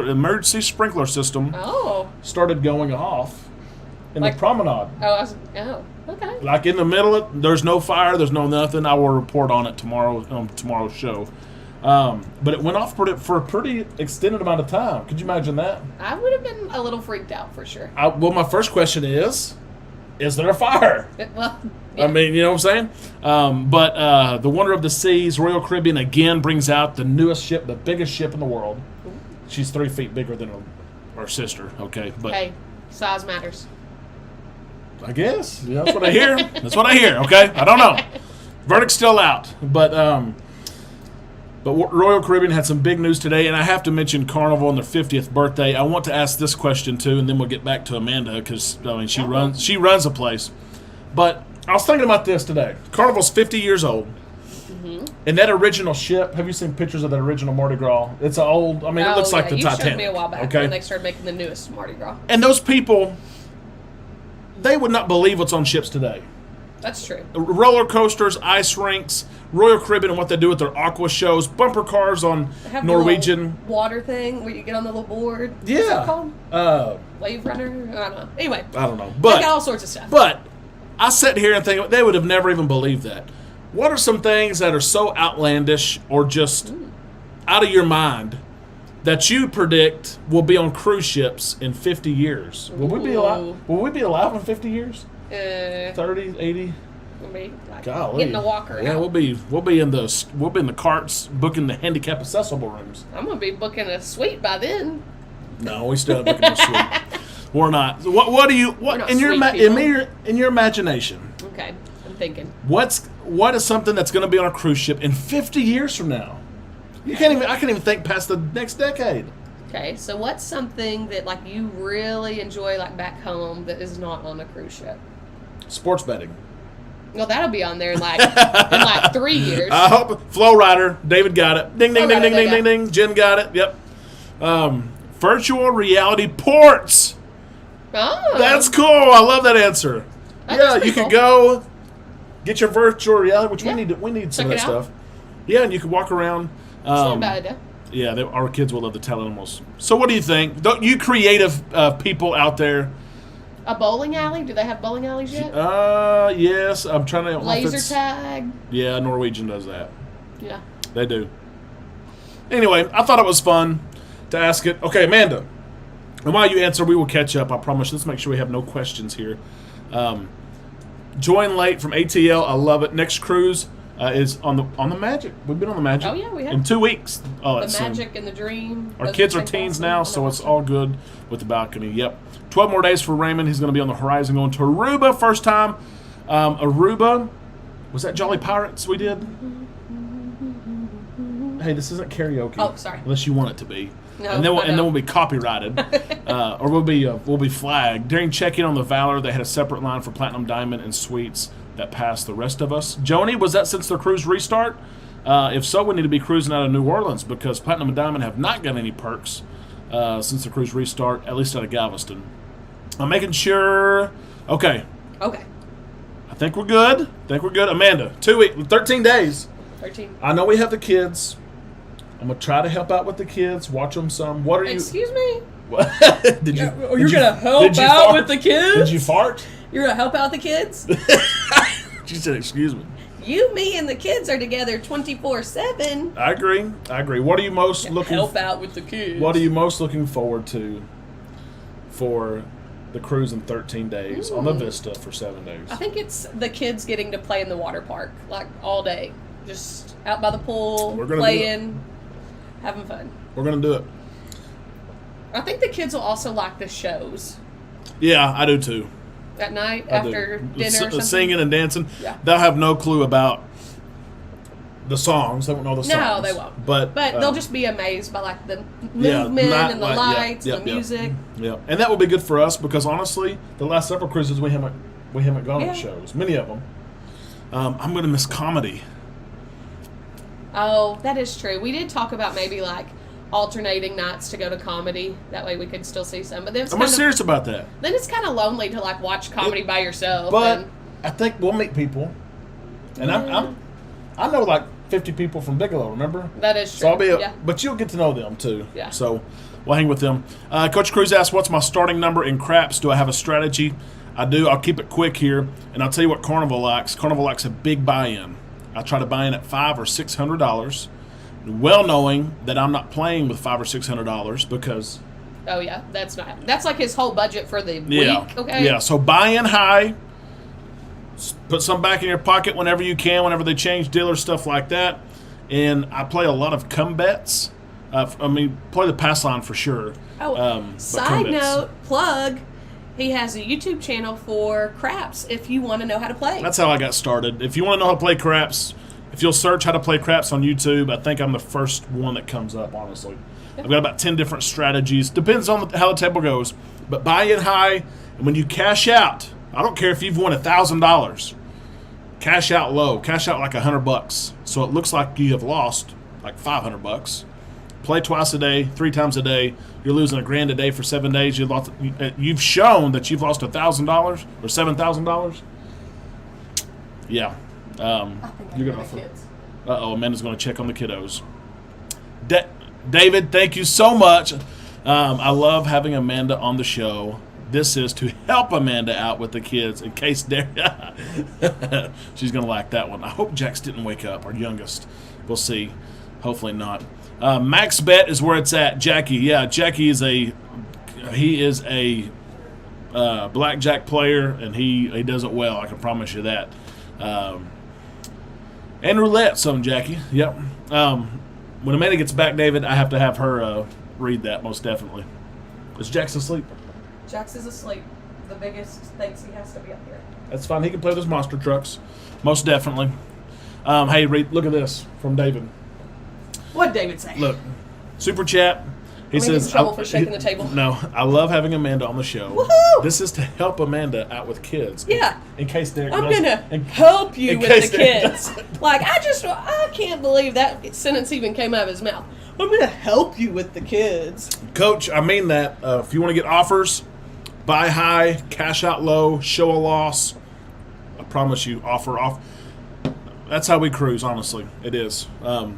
S1: emergency sprinkler system started going off in the promenade.
S2: Okay.
S1: Like in the middle, there's no fire, there's no nothing. I will report on it tomorrow on tomorrow's show. But it went off for a pretty extended amount of time. Could you imagine that?
S2: I would have been a little freaked out for sure.
S1: Well, my first question is there a fire?
S2: Well,
S1: I mean, you know what I'm saying? But the Wonder of the Seas, Royal Caribbean, again, brings out the newest ship, the biggest ship in the world. She's 3 feet bigger than her sister, okay? But
S2: hey, size matters.
S1: I guess. Yeah, that's what I hear. That's what I hear, okay? I don't know. Verdict's still out. But Royal Caribbean had some big news today, and I have to mention Carnival and their 50th birthday. I want to ask this question, too, and then we'll get back to Amanda because, she runs a place. But I was thinking about this today. Carnival's 50 years old. Mm-hmm. And that original ship, have you seen pictures of that original Mardi Gras? It's an old, it looks like the Titanic.
S2: You showed me a while back when they started making the newest Mardi Gras.
S1: And those people, they would not believe what's on ships today.
S2: That's true.
S1: Roller coasters, ice rinks, Royal Caribbean and what they do with their aqua shows, bumper cars on Norwegian.
S2: Water thing where you get on the little board.
S1: Yeah.
S2: What's that called? Wave runner? I don't know. Anyway.
S1: I don't know. But
S2: they got all sorts of stuff.
S1: But I sit here and think they would have never even believed that. What are some things that are so outlandish or just out of your mind that you predict will be on cruise ships in 50 years? Will we be alive? Will we be alive in 50 years? 30, 80?
S2: We'll be like
S1: getting
S2: the walker.
S1: Yeah,
S2: out.
S1: we'll be in the carts booking the handicap accessible rooms.
S2: I'm gonna be booking a suite by then.
S1: No, we still have booking a suite. We're not. What do you in your imagination?
S2: Okay, I'm thinking.
S1: what is something that's going to be on a cruise ship in 50 years from now? I can't even think past the next decade.
S2: Okay, so what's something that like you really enjoy like back home that is not on a cruise ship?
S1: Sports betting.
S2: Well, that'll be on there in like 3 years.
S1: I hope. Flow Rider. David got it. Ding, ding, ding, ding, ding, ding, ding. Jen got it. Yep. Virtual reality ports.
S2: Oh.
S1: That's cool. I love that answer. You
S2: cool.
S1: could go get your virtual reality, which we need some of that
S2: Check it out.
S1: stuff. Yeah, and you could walk around.
S2: It's not a bad idea.
S1: Yeah, our kids will love the tell animals. So what do you think? You creative people out there.
S2: A bowling alley? Do they have bowling alleys yet?
S1: Yes. I'm trying to...
S2: Laser tag?
S1: Yeah, Norwegian does that.
S2: Yeah.
S1: They do. Anyway, I thought it was fun to ask it. Okay, Amanda. And while you answer, we will catch up. I promise. Let's make sure we have no questions here. Join late from ATL. I love it. Next cruise is on the Magic. We've been on the Magic.
S2: Oh, yeah, we have.
S1: In 2 weeks. Oh,
S2: the Magic and the Dream.
S1: Our kids are teens now, so it's all good with the balcony. Yep. 12 more days for Raymond. He's going to be on the horizon going to Aruba first time. Aruba. Was that Jolly Pirates we did? Hey, this isn't karaoke.
S2: Oh, sorry.
S1: Unless you want it to be.
S2: No,
S1: and then we'll be copyrighted, or we'll be flagged. During check-in on the Valor, they had a separate line for Platinum Diamond and Suites that passed the rest of us. Joni, was that since their cruise restart? If so, we need to be cruising out of New Orleans because Platinum and Diamond have not got any perks since the cruise restart, at least out of Galveston. I'm making sure. Okay. I think we're good. Amanda, 2 weeks, 13 days.
S2: 13.
S1: I know we have the kids. I'm going to try to help out with the kids, watch them some. What are you...
S2: Excuse me?
S1: Did you?
S2: You're going to help out with the kids?
S1: Did you fart?
S2: You're going to help out the kids?
S1: She said, excuse me.
S2: You, me, and the kids are together 24/7.
S1: I agree. What are you most
S2: help out with the kids?
S1: What are you most looking forward to for the cruise in 13 days on the Vista for 7 days?
S2: I think it's the kids getting to play in the water park like all day. Just out by the pool, playing, having fun.
S1: We're going to do it.
S2: I think the kids will also like the shows.
S1: Yeah, I do too.
S2: At night, after dinner or something.
S1: Singing and dancing.
S2: Yeah.
S1: They'll have no clue about the songs. They won't know the songs.
S2: No, they won't.
S1: But
S2: they'll just be amazed by like the movement and the lights and the music.
S1: Yeah, and that will be good for us because honestly, the last several cruises we haven't gone to shows. Many of them. I'm going to miss comedy.
S2: Oh, that is true. We did talk about maybe like alternating nights to go to comedy. That way we could still see some. But then
S1: I'm serious about that.
S2: Then it's kind of lonely to like watch comedy by yourself.
S1: But I think we'll meet people, and I know like 50 people from Bigelow. Remember?
S2: That is true.
S1: So I'll be, but you'll get to know them too.
S2: Yeah.
S1: So we'll hang with them. Coach Cruz asked, "What's my starting number in craps? Do I have a strategy?" I do. I'll keep it quick here, and I'll tell you what Carnival likes. Carnival likes a big buy-in. I try to buy in at $500 or $600, well knowing that I'm not playing with $500 or $600 because.
S2: Oh yeah, that's like his whole budget for the week. Okay.
S1: Yeah. So buy in high. Put some back in your pocket whenever you can, whenever they change dealers, stuff like that. And I play a lot of come bets. Play the pass line for sure.
S2: Side note, plug. He has a YouTube channel for craps if you want to know how to play.
S1: That's how I got started. If you want to know how to play craps, if you'll search how to play craps on YouTube, I think I'm the first one that comes up, honestly. I've got about 10 different strategies. Depends on how the table goes. But buy in high, and when you cash out, I don't care if you've won $1,000. Cash out low. Cash out like $100. So it looks like you have lost like $500. Play twice a day, 3 times a day. You're losing $1,000 a day for 7 days. You've shown that you've lost $1,000 or $7,000. Yeah. You're gonna. Amanda's going to check on the kiddos. David, thank you so much. I love having Amanda on the show. This is to help Amanda out with the kids in case they're... She's going to like that one. I hope Jax didn't wake up, our youngest. We'll see. Hopefully not. Max Bet is where it's at. Jackie. Yeah, Jackie is a blackjack player, and he does it well. I can promise you that. And roulette, some Jackie. Yep. When Amanda gets back, David, I have to have her read that, most definitely. Is Jax asleep?
S2: Jax is asleep. The biggest thinks he has to be up here.
S1: That's fine. He can play those monster trucks. Most definitely. Hey, read. Look at this from David.
S2: What'd David say?
S1: Look, super chat. He says,
S2: in trouble for shaking the table.
S1: No, I love having Amanda on the show.
S2: Woohoo!
S1: This is to help Amanda out with kids.
S2: Yeah.
S1: In case Derek
S2: I'm
S1: doesn't-
S2: gonna
S1: in-
S2: help you
S1: in
S2: with
S1: case
S2: the
S1: Derek
S2: kids.
S1: doesn't.
S2: Like, I can't believe that sentence even came out of his mouth. I'm gonna help you with the kids.
S1: Coach, I mean that. If you want to get offers, buy high, cash out low, show a loss. I promise you, offer off. That's how we cruise, honestly. It is. And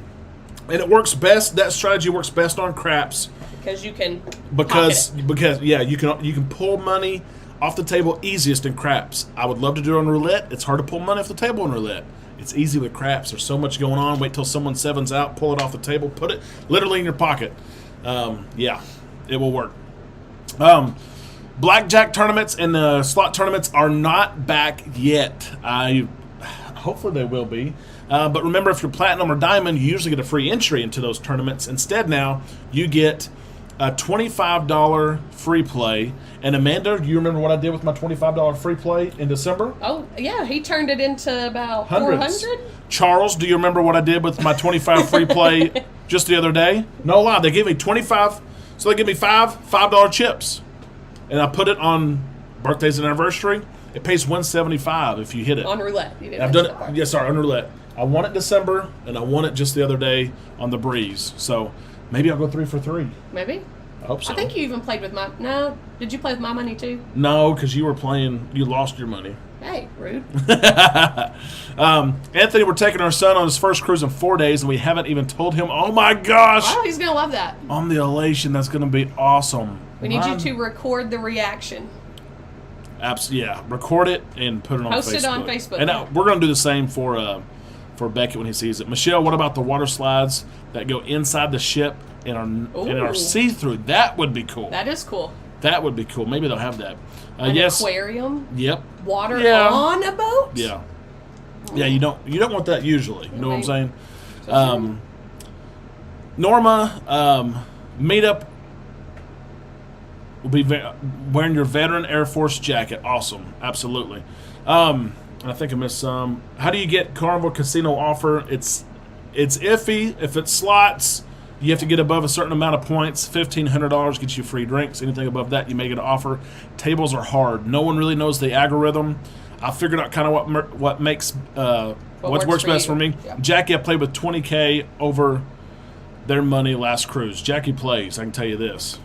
S1: it works best. That strategy works best on craps.
S2: Because you can
S1: Because
S2: pocket it.
S1: yeah, you can pull money off the table easiest in craps. I would love to do it on roulette. It's hard to pull money off the table in roulette. It's easy with craps. There's so much going on. Wait till someone sevens out, pull it off the table, put it literally in your pocket. Yeah, it will work. Blackjack tournaments and the slot tournaments are not back yet. Hopefully they will be. But remember, if you're platinum or diamond, you usually get a free entry into those tournaments. Instead now, you get a $25 free play. And Amanda, do you remember what I did with my $25 free play in December?
S2: Oh, yeah, he turned it into about
S1: Hundreds.
S2: 400.
S1: Charles, do you remember what I did with my 25 free play just the other day? No lie, they gave me 25, so they give me $5 chips. And I put it on birthdays and anniversary. It pays $175 if you hit it.
S2: On roulette. You didn't
S1: I've done
S2: mention that part.
S1: it. Yes, sorry, on roulette. I won it December, and I won it just the other day on the breeze. So maybe I'll go 3 for 3.
S2: Maybe.
S1: I hope so.
S2: I think you even played with my... No, did you play with my money too?
S1: No, because you were playing. You lost your money.
S2: Hey, rude.
S1: Anthony, we're taking our son on his first cruise in 4 days, and we haven't even told him. Oh my gosh!
S2: Oh, he's going to love that.
S1: On the elation, that's going to be awesome.
S2: We need you to record the reaction.
S1: Yeah, record it and put it on Facebook.
S2: Post it on Facebook.
S1: And we're going to do the same for Beckett when he sees it. Michelle, what about the water slides that go inside the ship and are
S2: Ooh.
S1: see-through? That would be cool.
S2: That is cool.
S1: That would be cool. Maybe they'll have that.
S2: An
S1: Yes.
S2: aquarium?
S1: Yep.
S2: Water
S1: Yeah.
S2: on a boat?
S1: Yeah. Yeah, you don't want that usually. You know what I'm saying? Norma, meetup will be wearing your veteran Air Force jacket. Awesome. Absolutely. I think I missed some. How do you get Carnival Casino offer? It's iffy. If it's slots, you have to get above a certain amount of points. $1,500 gets you free drinks. Anything above that, you may get an offer. Tables are hard. No one really knows the algorithm. I figured out kind of what makes what works best for me.
S2: Yeah.
S1: Jackie, I played with $20K over their money last cruise. Jackie plays. I can tell you this.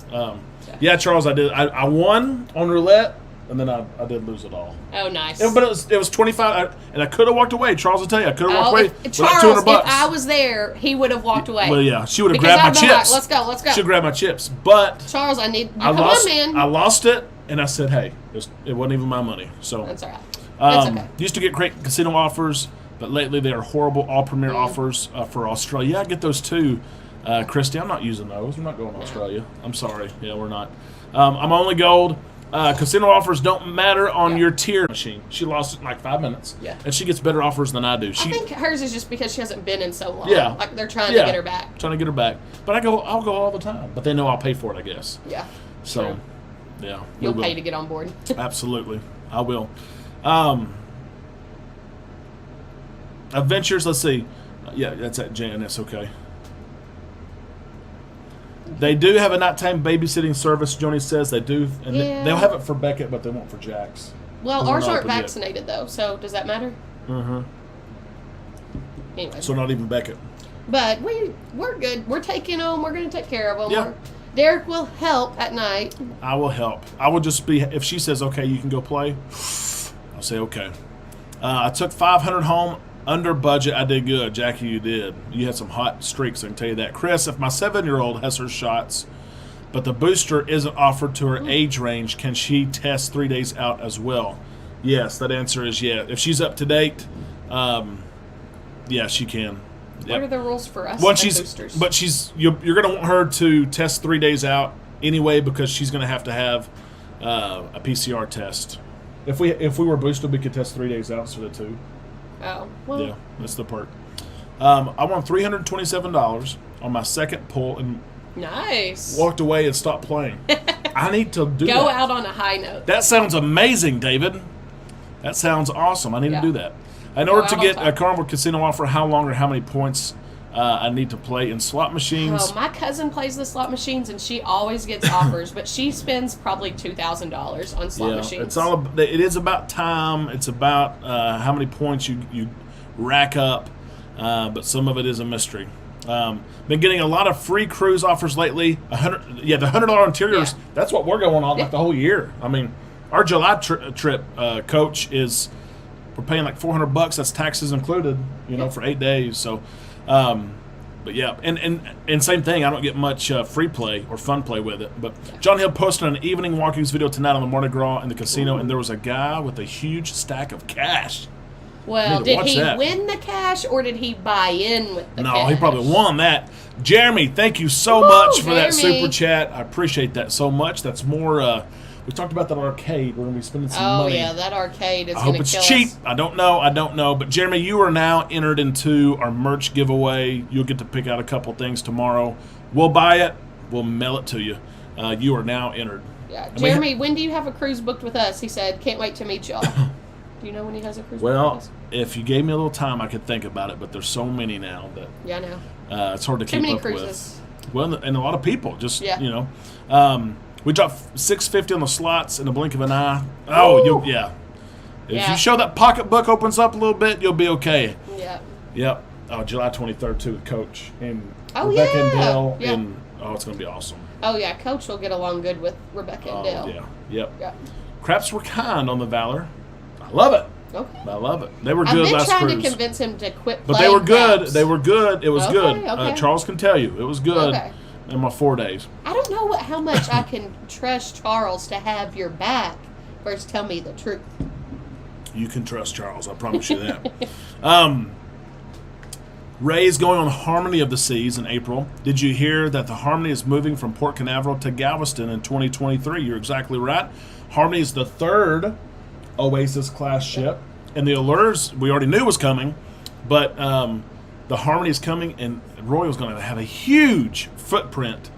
S1: Yeah, Charles, I did. I won on roulette, and then I did lose it all.
S2: Oh, nice.
S1: But it was 25, and I could have walked away. Charles will tell you, I could have walked away with like
S2: Charles,
S1: $200.
S2: if I was there, he would have walked away.
S1: Well, yeah, she would have
S2: Because
S1: grabbed my
S2: I'd be
S1: chips.
S2: like, let's go.
S1: She would grab my chips, but
S2: Charles, I need...
S1: I
S2: Come
S1: lost.
S2: on, man.
S1: I lost it, and I said, "Hey, it wasn't even my money." So
S2: That's all right. That's okay.
S1: used to get great casino offers, but lately they are horrible all premier offers for Australia. Yeah, I get those too, Christy. I'm not using those. I'm not going to Australia. I'm sorry. Yeah, we're not. I'm only gold. Casino offers don't matter on your tier machine. She lost it in like 5 minutes.
S2: Yeah.
S1: And she gets better offers than I do.
S2: I think hers is just because she hasn't been in so long.
S1: Yeah.
S2: Like they're trying to get her back.
S1: Trying to get her back. But I'll go all the time. But they know I'll pay for it, I guess.
S2: Yeah.
S1: So,
S2: True.
S1: yeah.
S2: You'll
S1: we will.
S2: pay to get on board.
S1: Absolutely. I will. Adventures, let's see. Yeah, that's at JNS, okay. They do have a nighttime babysitting service, Joni says. They do. And
S2: Yeah.
S1: they'll have it for Beckett, but they won't for Jax.
S2: Well,
S1: Those are
S2: ours
S1: not
S2: aren't
S1: open yet.
S2: vaccinated, though, so does that matter?
S1: Mm-hmm.
S2: Anyway.
S1: So not even Beckett.
S2: But we're good. We're taking them. We're going to take care of them.
S1: Yeah.
S2: Derek will help at night.
S1: I will help. I will just be, if she says, okay, you can go play, I'll say, okay. I took 500 home under budget. I did good. Jackie, you did. You had some hot streaks, I can tell you that. Chris, if my 7-year-old has her shots, but the booster isn't offered to her age range, can she test 3 days out as well? Yes, that answer is yeah. If she's up to date, yeah, she can.
S2: What are the rules for us?
S1: Once
S2: and
S1: she's,
S2: boosters?
S1: but you're going to want her to test 3 days out anyway, because she's going to have a PCR test. If we were boosted, we could test 3 days out instead of 2.
S2: Oh, well.
S1: Yeah, that's the perk. I won $327 on my second pull and
S2: Nice.
S1: walked away and stopped playing. I need to do
S2: Go
S1: that.
S2: out on a high note.
S1: That sounds amazing, David. That sounds awesome. I need to do that. In order to
S2: out on
S1: get a
S2: top.
S1: Carnival Casino offer, how long or how many points I need to play in slot machines?
S2: Oh, my cousin plays the slot machines, and she always gets offers, but she spends probably $2,000 on slot machines.
S1: It is about time. It's about how many points you rack up, but some of it is a mystery. Been getting a lot of free cruise offers lately. The $100 interiors.
S2: Yeah.
S1: That's what we're going on like the whole year. I mean, our July trip, coach, we're paying like $400. That's taxes included. For 8 days. So, but yeah, and same thing. I don't get much free play or fun play with it. But John Hill posted an evening walkthroughs video tonight on the Mardi Gras in the casino, and there was a guy with a huge stack of cash.
S2: Well, did he win the cash or did he buy in with the cash?
S1: No, he probably won that. Jeremy, thank you so much for that super chat. I appreciate that so much. That's more. We talked about that arcade. We're going to be spending some money.
S2: Oh, yeah, that arcade is
S1: I
S2: going
S1: hope
S2: to kill
S1: it's cheap.
S2: us.
S1: I don't know. But, Jeremy, you are now entered into our merch giveaway. You'll get to pick out a couple things tomorrow. We'll buy it. We'll mail it to you. You are now entered.
S2: Yeah, Jeremy, when do you have a cruise booked with us? He said, can't wait to meet y'all. Do you know when he has a cruise booked with us?
S1: If you gave me a little time, I could think about it. But there's so many now that
S2: I know.
S1: It's hard to keep up
S2: cruises.
S1: with. Well, and a lot of people just, we dropped $650 on the slots in the blink of an eye. Oh, If you show that pocketbook opens up a little bit, you'll be okay.
S2: Yeah.
S1: Yep. Oh, July 23rd, too, with Coach. And
S2: Rebecca
S1: and Dale.
S2: Yeah.
S1: And, it's going to be awesome.
S2: Oh, yeah. Coach will get along good with Rebecca and Dale.
S1: Yeah. Yep.
S2: Yeah.
S1: Craps were kind on the Valor. I love it.
S2: Okay.
S1: I love it. They were good last cruise.
S2: I've been trying to convince him to quit playing
S1: But they were good.
S2: craps.
S1: They were good. It was good.
S2: Okay.
S1: Charles can tell you. It was good in my 4 days.
S2: I don't know how much I can trust Charles to have your back versus tell me the truth.
S1: You can trust Charles. I promise you that. Ray's going on Harmony of the Seas in April. Did you hear that the Harmony is moving from Port Canaveral to Galveston in 2023? You're exactly right. Harmony is the third Oasis-class ship. And the Allures, we already knew was coming. But the Harmony is coming, and Royal's going to have a huge footprint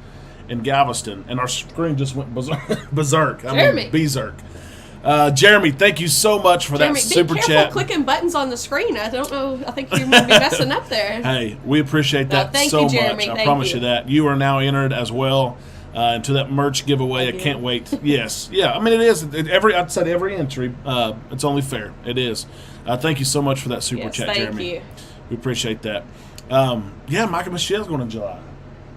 S1: in Galveston. And our screen just went berserk. Berserk. Jeremy, thank you so much for that super chat.
S2: Be careful clicking buttons on the screen. I don't know. I think you might be messing up there.
S1: Hey, we appreciate that so much.
S2: Jeremy.
S1: I promise you that. You are now entered as well into that merch giveaway. I can't wait. Yes. Yeah, I mean, it is. I'd say every entry, it's only fair. It is. Thank you so much for that super chat, Jeremy.
S2: Thank you.
S1: We appreciate that. Mike and Michelle's going in July.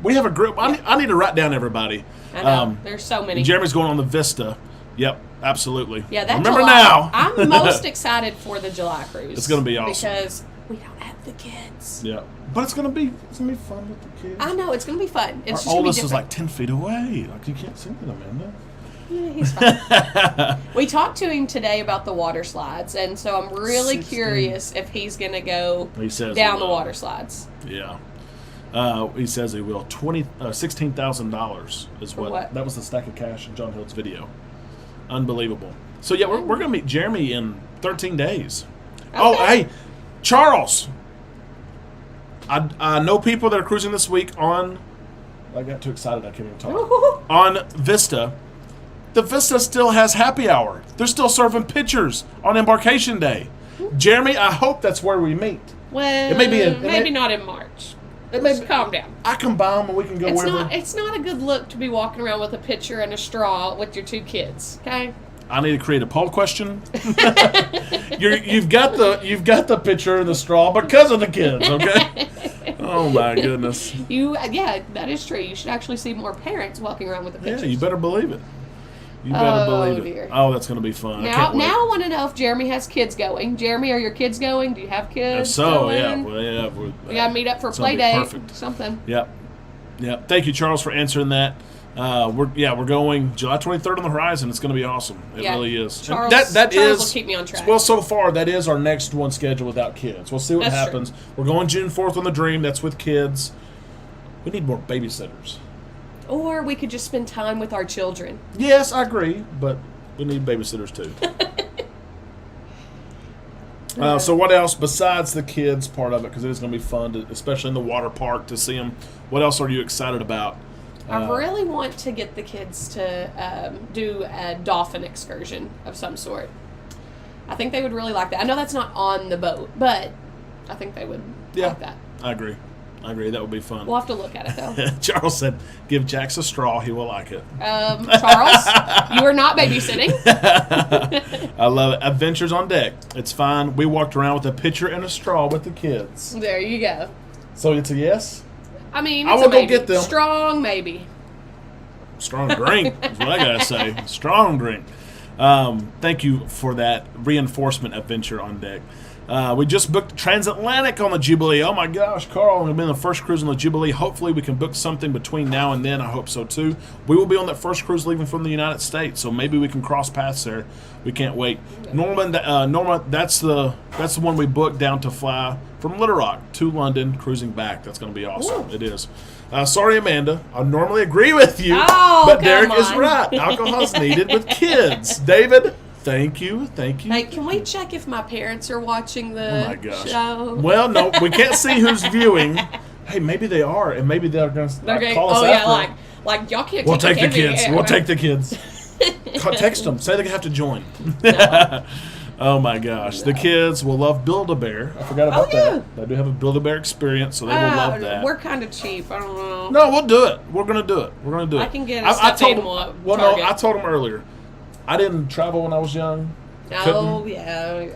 S1: We have a group. I need to write down everybody.
S2: I know. There's so many.
S1: Jeremy's going on the Vista. Yep, absolutely.
S2: Yeah, that's
S1: Remember now.
S2: I'm most excited for the July cruise.
S1: It's going to be awesome
S2: because we don't have the kids.
S1: Yeah, but it's going to be fun with the kids.
S2: I know it's going to be fun. It's
S1: Our oldest is like 10 feet away. Like you can't see it, Amanda.
S2: Yeah, he's fine. We talked to him today about the water slides, and so I'm really curious if he's going to go down the water slides.
S1: Yeah. He says he will. $16,000 is what? That was the stack of cash in John Hill's video. Unbelievable. So, yeah, we're going to meet Jeremy in 13 days. Okay. Oh, hey, Charles. I know people that are cruising this week on... I got too excited. I can't even talk. On Vista. The Vista still has happy hour. They're still serving pitchers on embarkation day. Jeremy, I hope that's where we meet.
S2: Well,
S1: it may be
S2: maybe not in March. Just calm down.
S1: I can buy them and we can go wherever.
S2: It's not a good look to be walking around with a pitcher and a straw with your two kids. Okay.
S1: I need to create a poll question. You've got the pitcher and the straw because of the kids. Okay. Oh my goodness.
S2: That is true. You should actually see more parents walking around with the pitchers.
S1: Yeah, you better believe it. You better believe it.
S2: Dear.
S1: Oh, that's going to be fun.
S2: Now I want to know if Jeremy has kids going. Jeremy, are your kids going? Do you have kids?
S1: If so,
S2: going?
S1: yeah. Well, yeah.
S2: We got to meet up for play date.
S1: Perfect.
S2: Something.
S1: Yep. Thank you, Charles, for answering that. We're going July 23rd on the horizon. It's going to be awesome. It really is.
S2: Charles will keep me on track.
S1: Well, so far, that is our next one scheduled without kids. We'll see what happens. True. We're going June 4th on the Dream. That's with kids. We need more babysitters.
S2: Or we could just spend time with our children.
S1: Yes, I agree, but we need babysitters too. So what else besides the kids part of it? Because it is going to be fun, especially in the water park, to see them. What else are you excited about?
S2: I really want to get the kids to do a dolphin excursion of some sort. I think they would really like that. I know that's not on the boat, but I think they would like that.
S1: I agree. That would be fun.
S2: We'll have to look at it, though.
S1: Charles said, give Jax a straw. He will like it.
S2: Charles, you are not babysitting.
S1: I love it. Adventures on deck. It's fine. We walked around with a pitcher and a straw with the kids.
S2: There you go.
S1: So it's a yes?
S2: I mean,
S1: I
S2: it's
S1: will
S2: a
S1: go
S2: maybe.
S1: get them.
S2: Strong maybe.
S1: Strong drink is what I got to say. Strong drink. Thank you for that reinforcement adventure on deck. We just booked transatlantic on the Jubilee. Oh my gosh, Carl, we've been the first cruise on the Jubilee. Hopefully we can book something between now and then. I hope so too. We will be on that first cruise leaving from the United States, so maybe we can cross paths there. We can't wait. Norma, that's the one we booked down to fly from Little Rock to London, cruising back. That's going to be awesome.
S2: Ooh.
S1: It is. Sorry, Amanda. I normally agree with you,
S2: Oh,
S1: but Derek
S2: come
S1: is
S2: on.
S1: right. Alcohol's needed with kids. David, thank you.
S2: Hey, can we check if my parents are watching the
S1: Oh my gosh.
S2: show?
S1: Well, no, we can't see who's viewing. Hey, maybe they are, and maybe they're going to call us
S2: oh
S1: after.
S2: yeah, like y'all can't.
S1: We'll take the
S2: candy.
S1: kids.
S2: Yeah,
S1: We'll
S2: okay.
S1: take the kids. Text them. Say they have to join.
S2: No.
S1: Oh my gosh, the kids will love Build-A-Bear. I forgot about that. They do have a Build-A-Bear experience, so they will love that.
S2: We're kind of cheap. I don't know.
S1: No, we'll do it. We're gonna do it. We're gonna do it.
S2: I can get a stuffed
S1: told
S2: animal
S1: them,
S2: at
S1: well,
S2: Target.
S1: no, I told them earlier. I didn't travel when I was young.
S2: Oh yeah.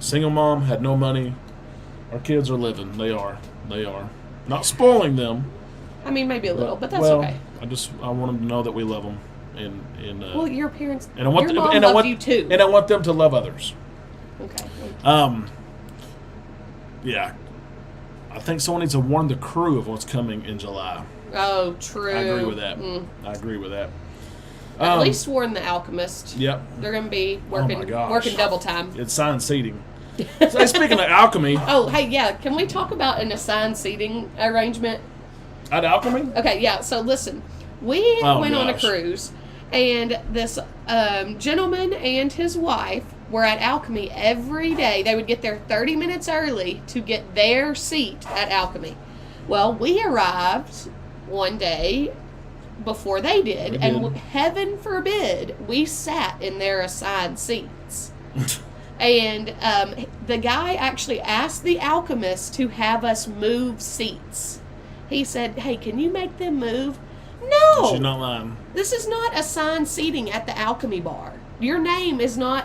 S1: Single mom, had no money. Our kids are living. They are. Not spoiling them.
S2: I mean, maybe a little, but that's
S1: well,
S2: okay.
S1: I want them to know that we love them.
S2: Well, your parents,
S1: and I want
S2: your mom
S1: and I
S2: loved
S1: want
S2: you too.
S1: And I want them to love others.
S2: Okay.
S1: Yeah. I think someone needs to warn the crew of what's coming in July.
S2: Oh, true.
S1: I agree with that.
S2: At least warn the alchemist.
S1: Yep.
S2: They're going to be
S1: Oh my gosh.
S2: working double time.
S1: It's assigned seating. So speaking of Alchemy,
S2: Oh, hey, yeah. Can we talk about an assigned seating arrangement?
S1: at Alchemy,
S2: Okay, yeah. So listen, we went on a
S1: gosh.
S2: cruise, and this gentleman and his wife were at Alchemy every day. They would get there 30 minutes early to get their seat at Alchemy. Well, we arrived one day before they did, and heaven forbid we sat in their assigned seats. And the guy actually asked the alchemist to have us move seats. He said, "Hey, can you make them move?" No.
S1: she's not lying.
S2: This is not assigned seating at the Alchemy bar. Your name is not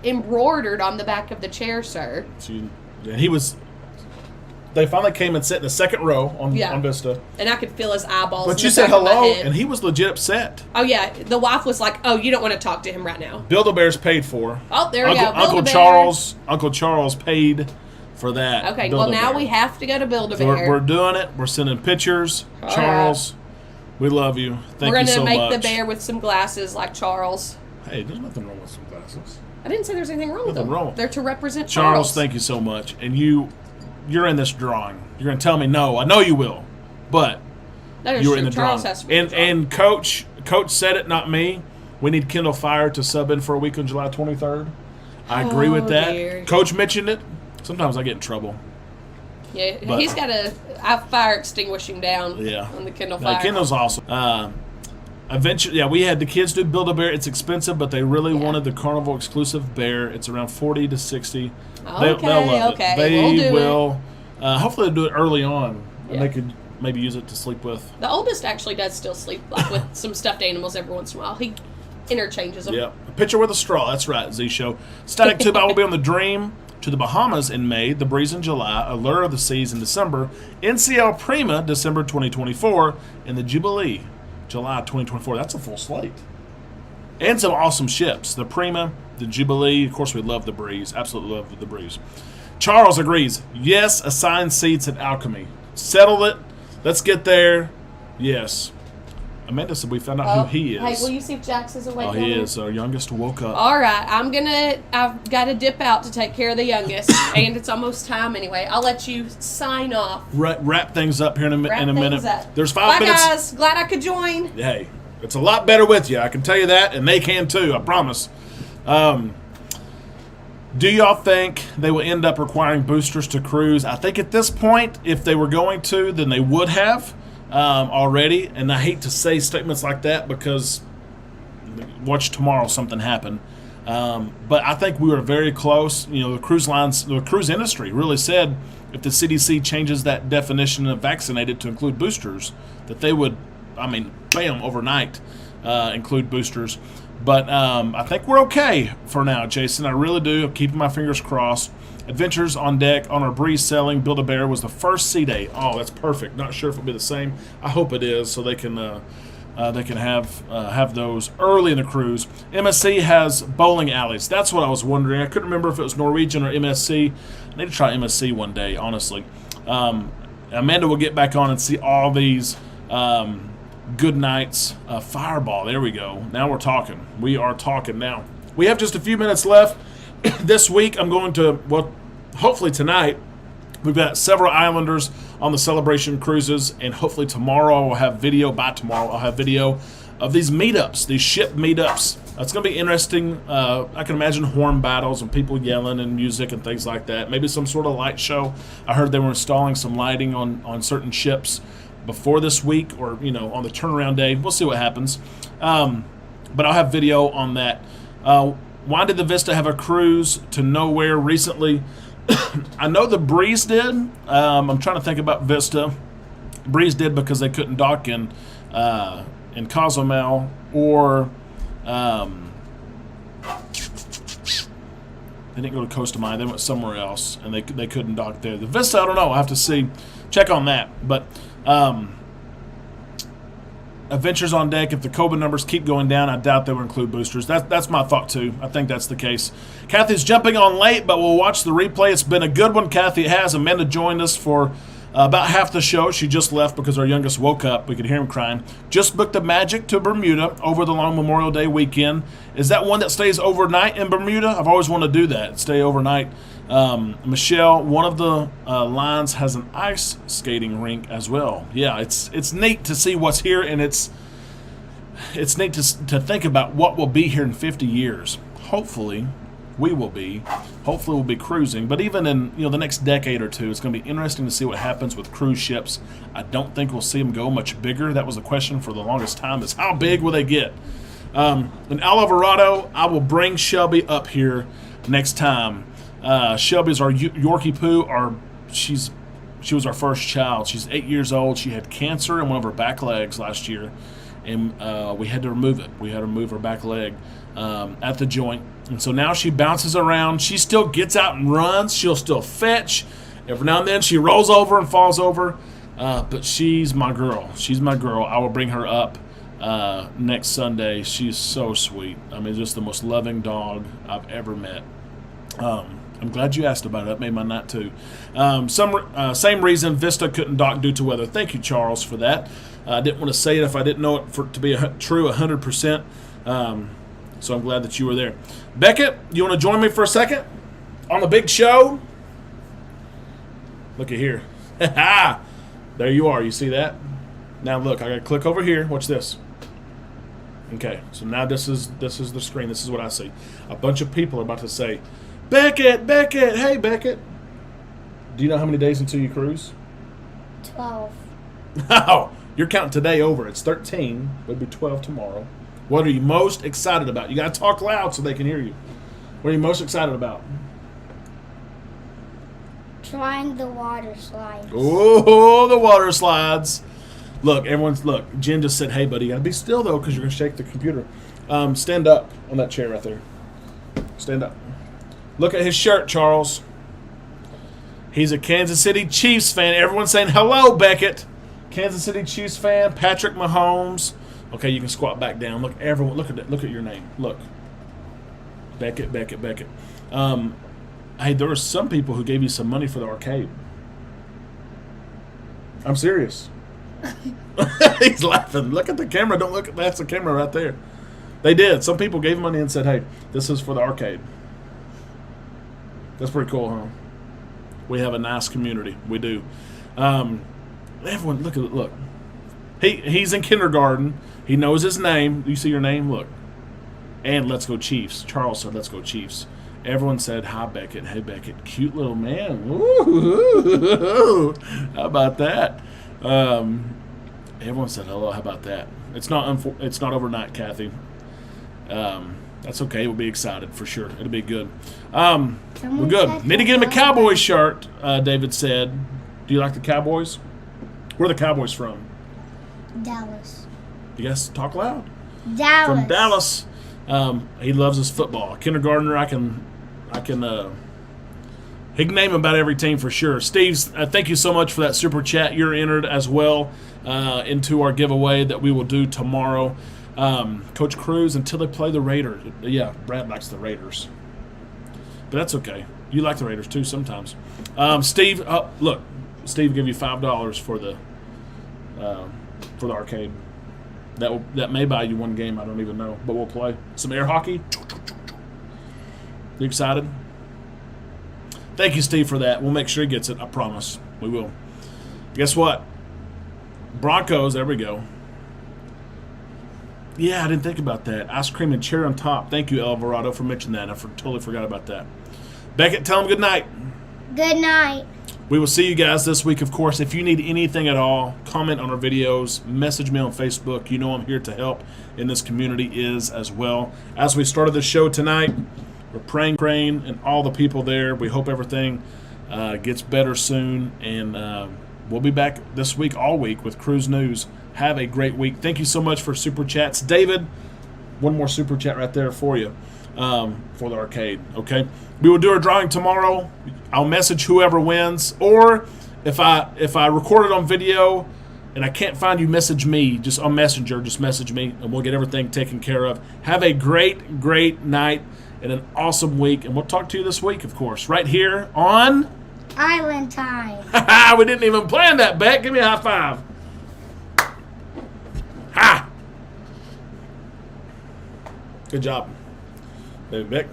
S2: embroidered on the back of the chair, sir.
S1: And he was. They finally came and sat in the second row on Vista.
S2: And I could feel his eyeballs.
S1: But
S2: in
S1: you
S2: the
S1: said
S2: back of my
S1: hello,
S2: head.
S1: and he was legit upset.
S2: Oh yeah, the wife was like, "Oh, you don't want to talk to him right now."
S1: Build-A-Bear's paid for.
S2: Oh, there we go.
S1: Uncle
S2: Build-A-Bear.
S1: Uncle Charles paid for that.
S2: Okay, well now we have to go to Build-A-Bear.
S1: So we're doing it. We're sending pictures.
S2: All
S1: Charles, we love you. Thank
S2: We're
S1: you so
S2: gonna
S1: much.
S2: make the bear with some glasses like Charles.
S1: Hey, there's nothing wrong with some glasses.
S2: I didn't say there's anything wrong with
S1: Nothing
S2: them.
S1: wrong.
S2: They're to represent
S1: Charles, thank you so much. And you're in this drawing. You're going to tell me no. I know you will. But
S2: That is
S1: you were
S2: true.
S1: in the
S2: Charles
S1: drawing.
S2: has to be in the drawing.
S1: And Coach said it, not me. We need Kendall Fire to sub in for a week on July 23rd. I agree with that.
S2: Dear.
S1: Coach mentioned it. Sometimes I get in trouble.
S2: Yeah,
S1: But-
S2: he's got a fire extinguishing down
S1: Yeah.
S2: on the Kindle
S1: Yeah,
S2: Fire.
S1: Kendall's awesome. Eventually, we had the kids do Build-A-Bear. It's expensive, but they really wanted the Carnival exclusive bear. It's around 40 to 60. They'll love
S2: okay.
S1: it. They
S2: We'll do
S1: will. Hopefully, they'll do it early on, and
S2: Yeah.
S1: they could maybe use it to sleep with.
S2: The oldest actually does still sleep like with some stuffed animals every once in a while. He interchanges them.
S1: Yep. A pitcher with a straw. That's right, Z-Show. Static Tube, I will be on the Dream to the Bahamas in May, the Breeze in July, Allure of the Seas in December, NCL Prima, December 2024, and the Jubilee, July 2024. That's a full slate. And some awesome ships. The Prima, the Jubilee. Of course, we love the Breeze. Absolutely love the Breeze. Charles agrees. Yes, assigned seats at Alchemy. Settled it. Let's get there. Yes. Amanda said we found out who he is.
S2: Hey, will you see if Jax is awake?
S1: Oh, he is. Our youngest woke up.
S2: All right, I've got to dip out to take care of the youngest, and it's almost time anyway. I'll let you sign off.
S1: Wrap things up here in a
S2: Wrap
S1: minute.
S2: things up.
S1: There's 5
S2: Bye,
S1: minutes.
S2: guys. Glad I could join.
S1: Hey, it's a lot better with you. I can tell you that, and they can too. I promise. Do y'all think they will end up requiring boosters to cruise? I think at this point, if they were going to, then they would have already. And I hate to say statements like that because watch tomorrow something happen. But I think we were very close. You know, the cruise industry really said if the CDC changes that definition of vaccinated to include boosters, that they would, I mean, bam, overnight include boosters. But I think we're okay for now, Jason. I really do. I'm keeping my fingers crossed. Adventures on deck on our breeze sailing Build-A-Bear was the first sea day. Oh, that's perfect. Not sure if it'll be the same. I hope it is, so they can have those early in the cruise. MSC has bowling alleys. That's what I was wondering. I couldn't remember if it was Norwegian or MSC. I need to try MSC one day, honestly. Amanda will get back on and see all these good nights. Fireball. There we go. Now we're talking. We are talking now. We have just a few minutes left. This week I'm going to, well, hopefully tonight, we've got several Islanders on the Celebration cruises, and hopefully tomorrow I will have video. By tomorrow I'll have video of these meetups, these ship meetups. It's going to be interesting. I can imagine horn battles and people yelling and music and things like that. Maybe some sort of light show. I heard they were installing some lighting on certain ships before this week, or on the turnaround day. We'll see what happens. But I'll have video on that. Why did the Vista have a cruise to nowhere recently? I know the Breeze did. I'm trying to think about Vista. Breeze did because they couldn't dock in Cozumel, or they didn't go to Costa. They went somewhere else, and they couldn't dock there. The Vista, I don't know. I'll have to see. Check on that. But Adventures on deck, if the COVID numbers keep going down, I doubt they will include boosters. That's my thought, too. I think that's the case. Kathy's jumping on late, but we'll watch the replay. It's been a good one, Kathy. It has. Amanda joined us for about half the show. She just left because our youngest woke up. We could hear him crying. Just booked the Magic to Bermuda over the long Memorial Day weekend. Is that one that stays overnight in Bermuda? I've always wanted to do that, stay overnight. Michelle, one of the lines has an ice skating rink as well. Yeah, it's neat to see what's here, and it's neat to think about what will be here in 50 years. Hopefully we'll be cruising, but even in the next decade or two, it's going to be interesting to see what happens with cruise ships. I don't think we'll see them go much bigger. That was a question for the longest time, is how big will they get? In Alvarado, I will bring Shelby up here next time. Shelby's our Yorkie Poo. She was our first child. She's 8 years old. She had cancer in one of her back legs last year, and we had to remove it. We had to remove her back leg at the joint. And so now she bounces around. She still gets out and runs. She'll still fetch. Every now and then she rolls over and falls over. But she's my girl. She's my girl. I will bring her up next Sunday. She's so sweet. I mean, just the most loving dog I've ever met. I'm glad you asked about it. That made my night too. Same reason Vista couldn't dock due to weather. Thank you, Charles, for that. I didn't want to say it if I didn't know it to be true 100%. So I'm glad that you were there. Beckett, you want to join me for a second on the big show? Look at here. There you are. You see that? Now look, I got to click over here. Watch this. Okay, so now this is the screen. This is what I see. A bunch of people are about to say, Beckett, hey Beckett. Do you know how many days until you cruise?
S3: 12.
S1: Oh, you're counting today over. It's 13. It'll be 12 tomorrow. What are you most excited about? You got to talk loud so they can hear you. What are you most excited about?
S3: Trying the water slides.
S1: Oh, the water slides. Look, Jen just said, hey, buddy, you got to be still, though, because you're going to shake the computer. Stand up on that chair right there. Stand up. Look at his shirt, Charles. He's a Kansas City Chiefs fan. Everyone's saying, hello, Beckett. Kansas City Chiefs fan, Patrick Mahomes. Okay, you can squat back down. Look, everyone, look at that. Look at your name. Look. Beckett. Hey, there were some people who gave you some money for the arcade. I'm serious. He's laughing. Look at the camera. Don't look at that's the camera right there. They did. Some people gave money and said, hey, this is for the arcade. That's pretty cool, huh? We have a nice community. We do. Everyone, look. He's in kindergarten. He knows his name. You see your name? Look. And let's go Chiefs. Charles said, let's go Chiefs. Everyone said, hi, Beckett. Hey, Beckett. Cute little man. Ooh, how about that? Everyone said hello. How about that? It's not overnight, Kathy. That's okay. We'll be excited for sure. It'll be good. We're
S3: Someone
S1: good.
S3: said
S1: Need to get him a
S3: something.
S1: Cowboys shirt, David said. Do you like the Cowboys? Where are the Cowboys from?
S3: Dallas.
S1: You guys talk loud.
S3: Dallas.
S1: From Dallas. He loves his football. Kindergartner, he can name about every team for sure. Steve's, thank you so much for that super chat. You're entered as well into our giveaway that we will do tomorrow. Coach Cruz, until they play the Raiders. Yeah, Brad likes the Raiders. But that's okay. You like the Raiders too sometimes. Steve, look, Steve will give you $5 for the arcade. That may buy you one game. I don't even know, but we'll play some air hockey. You excited? Thank you, Steve, for that. We'll make sure he gets it. I promise. We will. Guess what? Broncos. There we go. Yeah, I didn't think about that. Ice cream and cherry on top. Thank you, Alvarado, for mentioning that. I totally forgot about that. Beckett, tell them good night.
S3: Good night.
S1: We will see you guys this week, of course. If you need anything at all, comment on our videos, message me on Facebook. You know I'm here to help, and this community is as well. As we started the show tonight, we're praying, and all the people there. We hope everything gets better soon, and we'll be back this week, all week, with Cruise News. Have a great week. Thank you so much for super chats. David, one more super chat right there for you for the arcade, okay? We will do our drawing tomorrow. I'll message whoever wins, or if I record it on video and I can't find you, message me just on Messenger. Just message me, and we'll get everything taken care of. Have a great, great night and an awesome week, and we'll talk to you this week, of course, right here on
S3: Island time.
S1: We didn't even plan that, Beck. Give me a high five. Ha! Good job, David Beck.